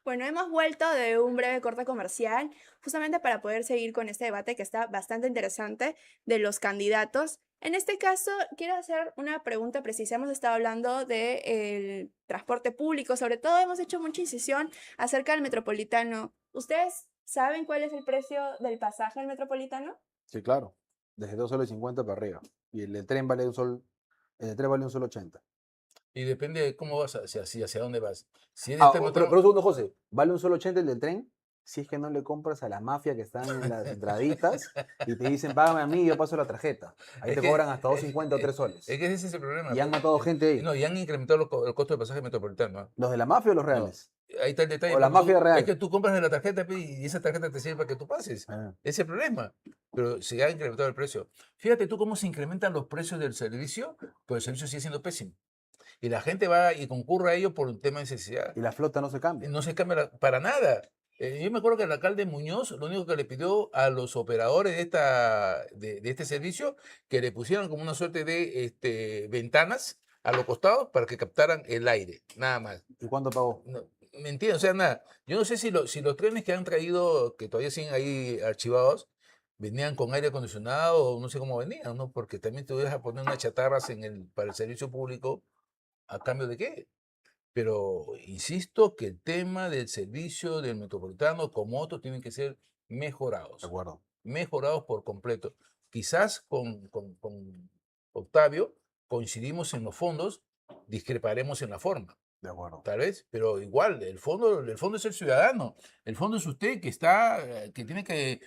J: Bueno, hemos vuelto de un breve corte comercial, justamente para poder seguir con este debate que está bastante interesante de los candidatos. En este caso, quiero hacer una pregunta precisa. Hemos estado hablando del transporte público, sobre todo hemos hecho mucha incisión acerca del metropolitano. ¿Ustedes saben cuál es el precio del pasaje del metropolitano?
P: Sí, claro. Desde 2,50 soles para arriba. Y el de tren vale el de tren vale 1,80 soles.
O: Y depende de cómo vas, hacia dónde vas. Si es
P: Pero un segundo, José. ¿Vale 1,80 soles el del tren? si es que no le compras a la mafia que están en las entraditas y te dicen, págame a mí, yo paso la tarjeta. Ahí te cobran hasta 2.50 o 3 soles.
O: Es que ese es el problema.
P: Y han matado gente ahí.
O: No, y han incrementado el costo del pasaje metropolitano. ¿Ah?
P: ¿Los de la mafia o los reales?
O: Ahí está el detalle.
P: O la mafia real.
O: Es que tú compras de la tarjeta y esa tarjeta te sirve para que tú pases. Ese es el problema. Pero se ha incrementado el precio. Fíjate tú cómo se incrementan los precios del servicio, pero el servicio sigue siendo pésimo. Y la gente va y concurre a ello por un tema de necesidad.
P: Y la flota no se cambia.
O: No se cambia para nada. Yo me acuerdo que el alcalde Muñoz lo único que le pidió a los operadores de este servicio que le pusieran como una suerte de ventanas a los costados para que captaran el aire, nada más.
P: ¿Y cuánto pagó?
O: No, mentira, o sea, nada. Yo no sé si los trenes que han traído, que todavía siguen ahí archivados, venían con aire acondicionado o no sé cómo venían, ¿no? Porque también te vas a poner unas chatarras para el servicio público, ¿a cambio de qué? Pero insisto que el tema del servicio del metropolitano como otros tienen que ser mejorados.
P: De acuerdo.
O: Mejorados por completo. Quizás con Octavio coincidimos en los fondos, discreparemos en la forma.
P: De acuerdo.
O: Tal vez, pero igual, el fondo es el ciudadano. El fondo es usted que tiene que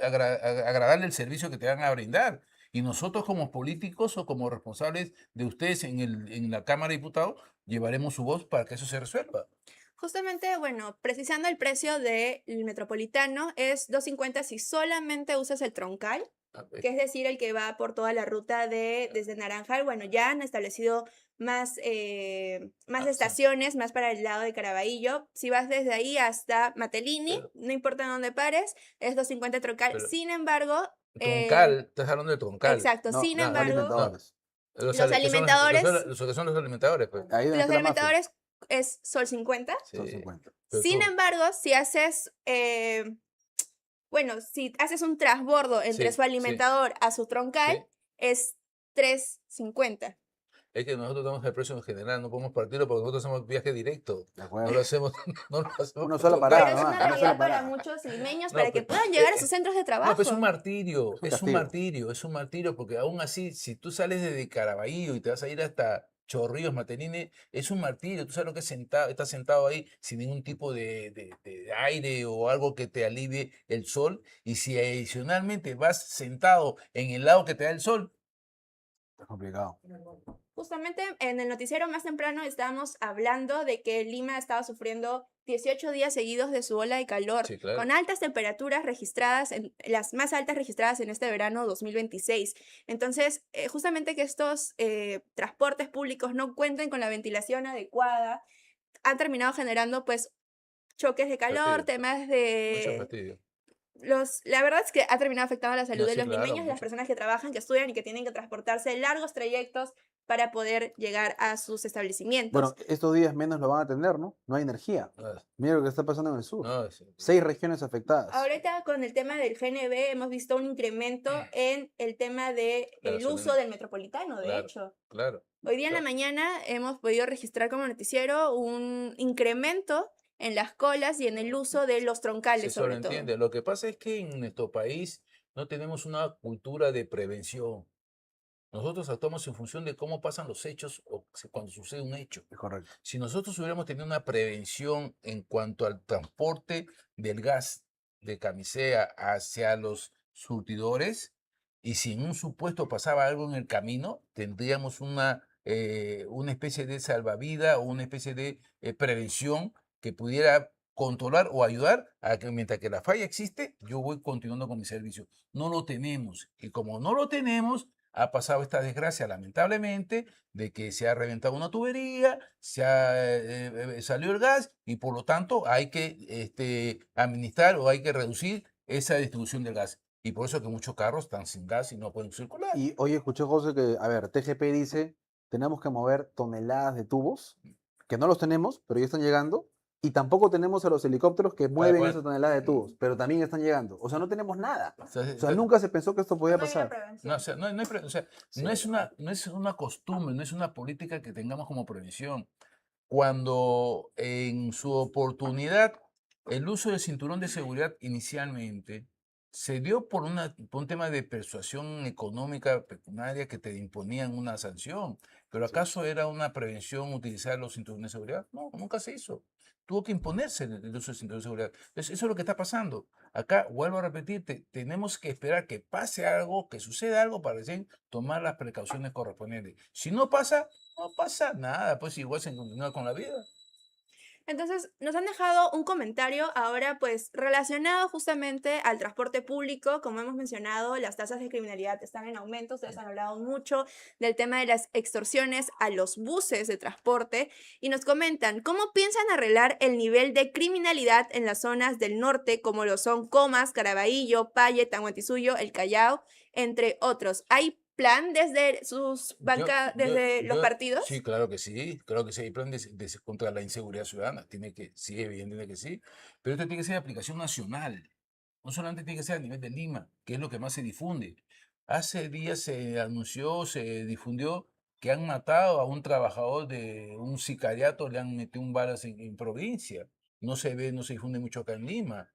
O: agradarle el servicio que te van a brindar. Y nosotros como políticos o como responsables de ustedes en la Cámara de Diputados llevaremos su voz para que eso se resuelva.
J: Justamente, bueno, precisando el precio del metropolitano es 2.50 si solamente usas el troncal, que es decir, el que va por toda la ruta desde Naranjal. Bueno, ya han establecido más estaciones, más para el lado de Caraballo. Si vas desde ahí hasta Matelini, no importa dónde pares, es 2.50 troncal. Sin embargo...
O: Troncal, estás hablando de troncal.
J: Exacto, sin embargo...
O: Los
J: alimentadores...
O: Los que son los alimentadores. Pues.
J: Los alimentadores es Sol 50.
O: Sí.
P: Sol 50.
J: Sin embargo, si haces... si haces un transbordo entre su alimentador a su troncal, es 3.50.
O: Es que nosotros damos el precio en general, no podemos partirlo porque nosotros hacemos viaje directo. No lo hacemos.
P: Una sola parada.
J: Pero es una realidad para muchos limeños para que puedan llegar a sus centros de trabajo.
O: No, pero es un martirio, es un martirio, porque aún así, si tú sales desde Caraballo y te vas a ir hasta Chorrillos, Matelini, es un martirio. Tú sabes lo que es estás sentado ahí sin ningún tipo de aire o algo que te alivie el sol. Y si adicionalmente vas sentado en el lado que te da el sol,
P: es complicado.
J: Justamente en el noticiero más temprano estábamos hablando de que Lima estaba sufriendo 18 días seguidos de su ola de calor, con altas temperaturas registradas, las más altas registradas en este verano 2026. Entonces, justamente que estos transportes públicos no cuenten con la ventilación adecuada, han terminado generando pues choques de calor, temas de...
O: Mucho fastidio.
J: La verdad es que ha terminado afectando la salud de los limeños, las personas que trabajan, que estudian y que tienen que transportarse largos trayectos para poder llegar a sus establecimientos.
P: Bueno, estos días menos lo van a tener, ¿no? No hay energía. Mira lo que está pasando en el sur. 6 regiones afectadas.
J: Ahorita con el tema del GNB hemos visto un incremento en el tema del uso del metropolitano, de hecho.
O: Claro.
J: Hoy día en la mañana hemos podido registrar como noticiero un incremento en las colas y en el uso de los troncales, sobre todo.
O: Entiende. Lo que pasa es que en nuestro país no tenemos una cultura de prevención. Nosotros actuamos en función de cómo pasan los hechos o cuando sucede un hecho.
P: Correcto.
O: Si nosotros hubiéramos tenido una prevención en cuanto al transporte del gas de camisea hacia los surtidores, y si en un supuesto pasaba algo en el camino, tendríamos una especie de salvavidas o una especie de prevención que pudiera controlar o ayudar a que mientras que la falla existe, yo voy continuando con mi servicio. No lo tenemos. Y como no lo tenemos, ha pasado esta desgracia, lamentablemente, de que se ha reventado una tubería, salió el gas y por lo tanto hay que administrar o hay que reducir esa distribución del gas. Y por eso es que muchos carros están sin gas y no pueden circular.
P: Y hoy escuché, José, que, a ver, TGP dice, tenemos que mover toneladas de tubos, que no los tenemos, pero ya están llegando. Y tampoco tenemos a los helicópteros que mueven esa tonelada de tubos, pero también están llegando. O sea, no tenemos nada. O sea, nunca se pensó que esto podía pasar.
O: No, o sea, no es una costumbre, no es una política que tengamos como prevención. Cuando en su oportunidad el uso del cinturón de seguridad inicialmente se dio por un tema de persuasión económica pecuniaria que te imponían una sanción. ¿Pero acaso era una prevención utilizar los cinturones de seguridad? No, nunca se hizo. Tuvo que imponerse el uso de cinturones de seguridad. Entonces, eso es lo que está pasando. Acá, vuelvo a repetirte, tenemos que esperar que pase algo, que suceda algo para recién tomar las precauciones correspondientes. Si no pasa, no pasa nada, pues igual se continúa con la vida.
J: Entonces, nos han dejado un comentario ahora, pues, relacionado justamente al transporte público. Como hemos mencionado, las tasas de criminalidad están en aumento. Ustedes han hablado mucho del tema de las extorsiones a los buses de transporte. Y nos comentan, ¿cómo piensan arreglar el nivel de criminalidad en las zonas del norte, como lo son Comas, Caraballo, Palle, Tahuantinsuyo, El Callao, entre otros? ¿Hay plan desde sus bancas, desde los partidos?
O: Sí, claro que sí, hay plan contra la inseguridad ciudadana, tiene que, sí, evidentemente que sí, pero esto tiene que ser de aplicación nacional, no solamente tiene que ser a nivel de Lima, que es lo que más se difunde. Hace días se anunció, se difundió que han matado a un trabajador de un sicariato, le han metido un balas en provincia, no se ve, no se difunde mucho acá en Lima,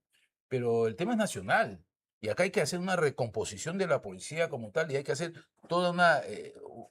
O: pero el tema es nacional. Y acá hay que hacer una recomposición de la policía como tal y hay que hacer toda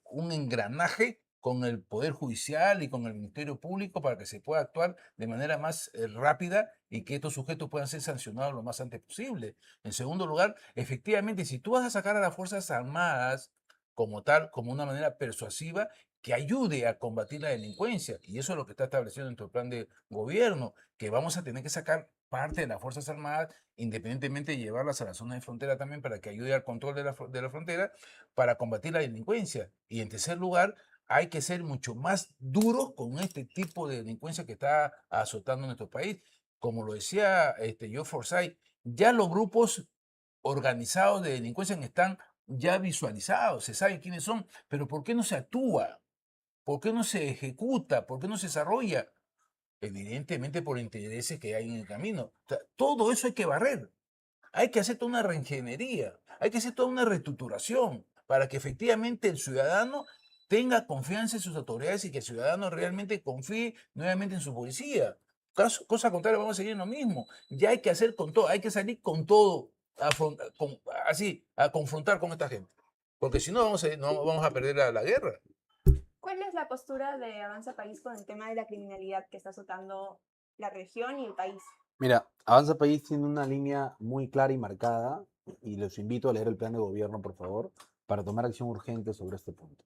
O: un engranaje con el Poder Judicial y con el Ministerio Público para que se pueda actuar de manera más rápida y que estos sujetos puedan ser sancionados lo más antes posible. En segundo lugar, efectivamente, si tú vas a sacar a las Fuerzas Armadas como tal, como una manera persuasiva, que ayude a combatir la delincuencia. Y eso es lo que está establecido en nuestro plan de gobierno, que vamos a tener que sacar parte de las Fuerzas Armadas, independientemente de llevarlas a la zona de frontera también para que ayude al control de la frontera, para combatir la delincuencia. Y en tercer lugar, hay que ser mucho más duros con este tipo de delincuencia que está azotando nuestro país. Como lo decía Joe Forsyth, ya los grupos organizados de delincuencia están ya visualizados, se sabe quiénes son, pero ¿por qué no se actúa? ¿Por qué no se ejecuta? ¿Por qué no se desarrolla? Evidentemente por intereses que hay en el camino. O sea, todo eso hay que barrer. Hay que hacer toda una reingeniería. Hay que hacer toda una reestructuración para que efectivamente el ciudadano tenga confianza en sus autoridades y que el ciudadano realmente confíe nuevamente en su policía. Cosa contraria, vamos a seguir en lo mismo. Ya hay que hacer con todo, hay que salir con todo, a confrontar con esta gente. Porque si no, no vamos a perder la guerra.
J: ¿Cuál es la postura de Avanza País con el tema de la criminalidad que está azotando la región y el país?
P: Mira, Avanza País tiene una línea muy clara y marcada, y los invito a leer el plan de gobierno, por favor, para tomar acción urgente sobre este punto.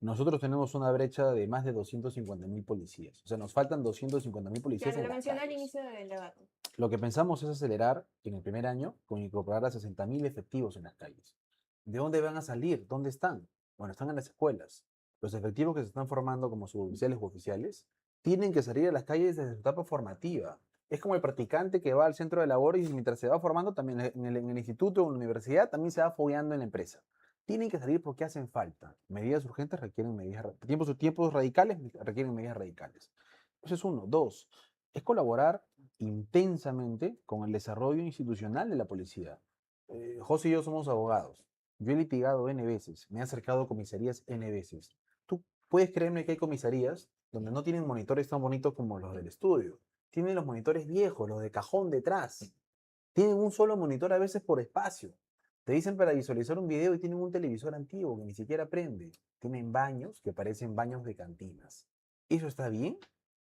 P: Nosotros tenemos una brecha de más de 250.000 policías. O sea, nos faltan 250.000 policías
J: Claro,
P: en
J: lo
P: las
J: mencioné al
P: calles.
J: inicio del debate.
P: Lo que pensamos es acelerar en el primer año con incorporar a 60.000 efectivos en las calles. ¿De dónde van a salir? ¿Dónde están? Bueno, están en las escuelas. Los efectivos que se están formando como suboficiales u oficiales tienen que salir a las calles desde su etapa formativa. Es como el practicante que va al centro de labores y mientras se va formando también en el instituto o en la universidad también se va fogueando en la empresa. Tienen que salir porque hacen falta. Medidas urgentes requieren tiempos radicales requieren medidas radicales. Eso es uno. Dos, es colaborar intensamente con el desarrollo institucional de la policía. José y yo somos abogados. Yo he litigado N veces, me he acercado a comisarías N veces. Tú puedes creerme que hay comisarías donde no tienen monitores tan bonitos como los del estudio. Tienen los monitores viejos, los de cajón detrás. Tienen un solo monitor a veces por espacio. Te dicen para visualizar un video y tienen un televisor antiguo que ni siquiera prende. Tienen baños que parecen baños de cantinas. ¿Eso está bien?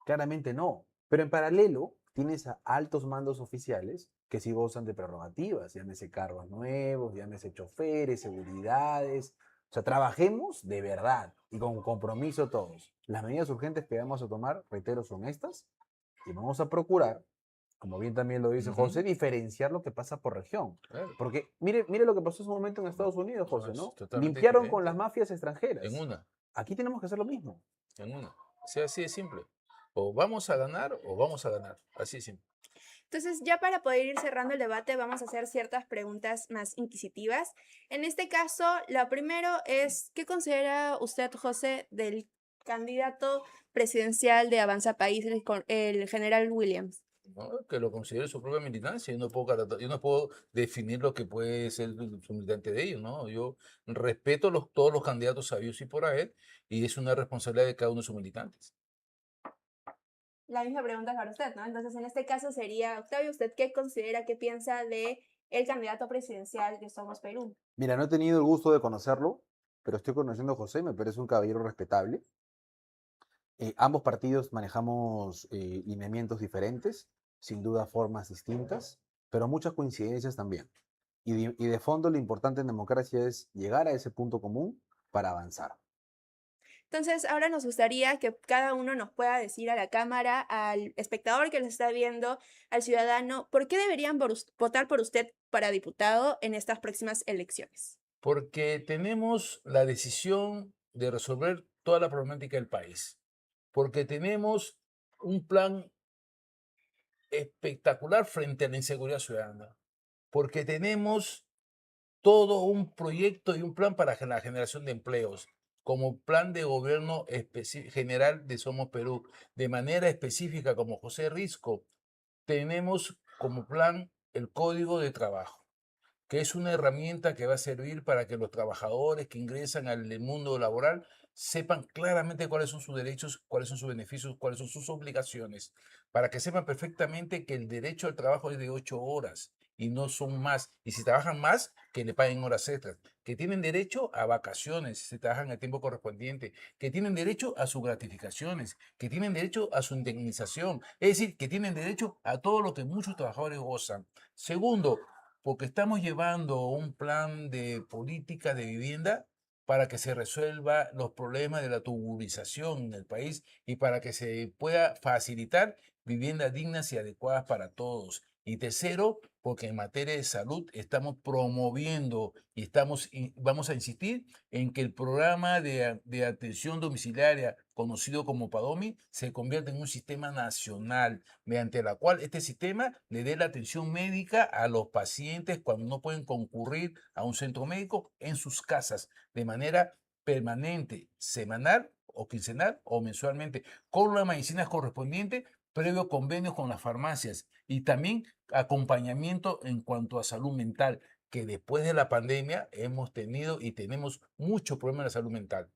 P: Claramente no. Pero en paralelo tienes a altos mandos oficiales que sí gozan de prerrogativas, llámese cargos nuevos, llámese choferes, seguridades. O sea, trabajemos de verdad y con compromiso todos. Las medidas urgentes que vamos a tomar, reitero, son estas y vamos a procurar, como bien también lo dice José, diferenciar lo que pasa por región.
O: Claro.
P: Porque mire lo que pasó en su momento en Estados Unidos, José, ¿no?
O: Totalmente
P: Limpiaron
O: diferente.
P: con las mafias extranjeras.
O: En una.
P: Aquí tenemos que hacer lo mismo.
O: En una. O sea, así de simple. O vamos a ganar o vamos a ganar. Así de simple.
J: Entonces, ya para poder ir cerrando el debate, vamos a hacer ciertas preguntas más inquisitivas. En este caso, lo primero es, ¿qué considera usted, José, del candidato presidencial de Avanza País, el general Williams?
O: ¿No? Que lo considere su propia militancia. Yo no puedo definir lo que puede ser su militante de ellos, ¿no? Yo respeto todos los candidatos sabios y por haber, y es una responsabilidad de cada uno de sus militantes.
J: La misma pregunta para usted, ¿no? Entonces, en este caso sería, Octavio, ¿usted qué considera, qué piensa de el candidato presidencial de Somos Perú?
P: Mira, no he tenido el gusto de conocerlo, pero estoy conociendo a José, me parece un caballero respetable. Ambos partidos manejamos lineamientos diferentes, sin duda formas distintas, pero muchas coincidencias también. Y de fondo lo importante en democracia es llegar a ese punto común para avanzar.
J: Entonces, ahora nos gustaría que cada uno nos pueda decir a la cámara, al espectador que nos está viendo, al ciudadano, ¿por qué deberían votar por usted para diputado en estas próximas elecciones?
O: Porque tenemos la decisión de resolver toda la problemática del país. Porque tenemos un plan espectacular frente a la inseguridad ciudadana. Porque tenemos todo un proyecto y un plan para la generación de empleos, como plan de gobierno general de Somos Perú, de manera específica como José Risco, tenemos como plan el Código de Trabajo, que es una herramienta que va a servir para que los trabajadores que ingresan al mundo laboral sepan claramente cuáles son sus derechos, cuáles son sus beneficios, cuáles son sus obligaciones, para que sepan perfectamente que el derecho al trabajo es de 8 horas y no son más. Y si trabajan más, que le paguen horas extras, que tienen derecho a vacaciones si trabajan el tiempo correspondiente, que tienen derecho a sus gratificaciones, que tienen derecho a su indemnización, es decir, que tienen derecho a todo lo que muchos trabajadores gozan. Segundo, porque estamos llevando un plan de política de vivienda para que se resuelva los problemas de la tuburización en el país y para que se pueda facilitar viviendas dignas y adecuadas para todos. Y tercero, porque en materia de salud estamos promoviendo y vamos a insistir en que el programa de atención domiciliaria, conocido como PADOMI, se convierta en un sistema nacional, mediante la cual este sistema le dé la atención médica a los pacientes cuando no pueden concurrir a un centro médico en sus casas, de manera permanente, semanal o quincenal o mensualmente, con la medicina correspondiente, previo convenio con las farmacias y también acompañamiento en cuanto a salud mental, que después de la pandemia hemos tenido y tenemos muchos problemas de salud mental.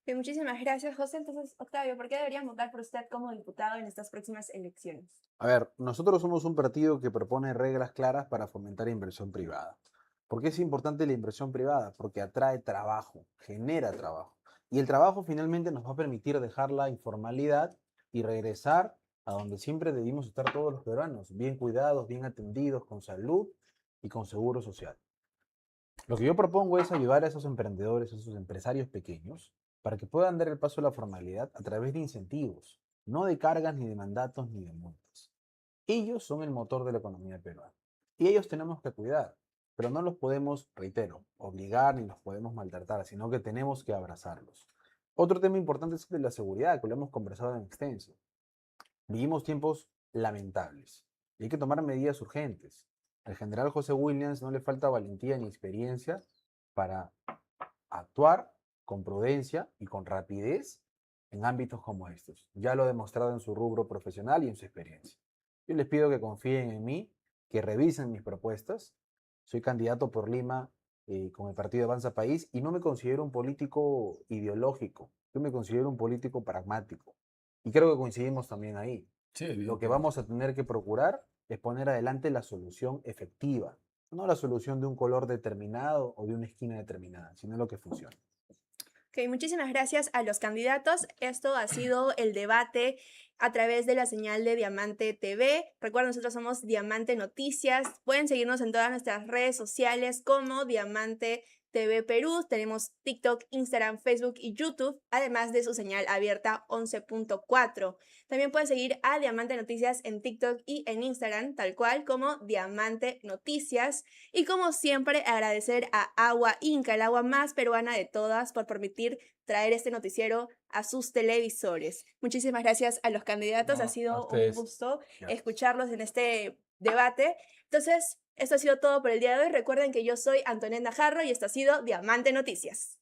J: Muchísimas gracias, José. Entonces, Octavio, ¿por qué deberían votar por usted como diputado en estas próximas elecciones?
P: A ver, nosotros somos un partido que propone reglas claras para fomentar inversión privada. ¿Por qué es importante la inversión privada? Porque atrae trabajo, genera trabajo. Y el trabajo finalmente nos va a permitir dejar la informalidad y regresar a donde siempre debimos estar todos los peruanos, bien cuidados, bien atendidos, con salud y con seguro social. Lo que yo propongo es ayudar a esos emprendedores, a esos empresarios pequeños, para que puedan dar el paso a la formalidad a través de incentivos, no de cargas, ni de mandatos, ni de multas. Ellos son el motor de la economía peruana y ellos tenemos que cuidar, pero no los podemos, reitero, obligar ni los podemos maltratar, sino que tenemos que abrazarlos. Otro tema importante es el de la seguridad, que lo hemos conversado en extenso. Vivimos tiempos lamentables y hay que tomar medidas urgentes. Al general José Williams no le falta valentía ni experiencia para actuar con prudencia y con rapidez en ámbitos como estos. Ya lo ha demostrado en su rubro profesional y en su experiencia. Yo les pido que confíen en mí, que revisen mis propuestas. Soy candidato por Lima con el partido Avanza País y no me considero un político ideológico. Yo me considero un político pragmático. Y creo que coincidimos también ahí.
O: Sí,
P: lo que vamos a tener que procurar es poner adelante la solución efectiva, no la solución de un color determinado o de una esquina determinada, sino lo que funciona.
J: Ok, muchísimas gracias a los candidatos. Esto ha sido el debate a través de la señal de Diamante TV. Recuerden, nosotros somos Diamante Noticias. Pueden seguirnos en todas nuestras redes sociales como Diamante TV Perú. Tenemos TikTok, Instagram, Facebook y YouTube, además de su señal abierta 11.4. También pueden seguir a Diamante Noticias en TikTok y en Instagram, tal cual como Diamante Noticias. Y como siempre, agradecer a Agua Inca, el agua más peruana de todas, por permitir traer este noticiero a sus televisores. Muchísimas gracias a los candidatos. Ha sido un gusto escucharlos en este debate. Entonces, esto ha sido todo por el día de hoy. Recuerden que yo soy Antonella Jarro y esto ha sido Diamante Noticias.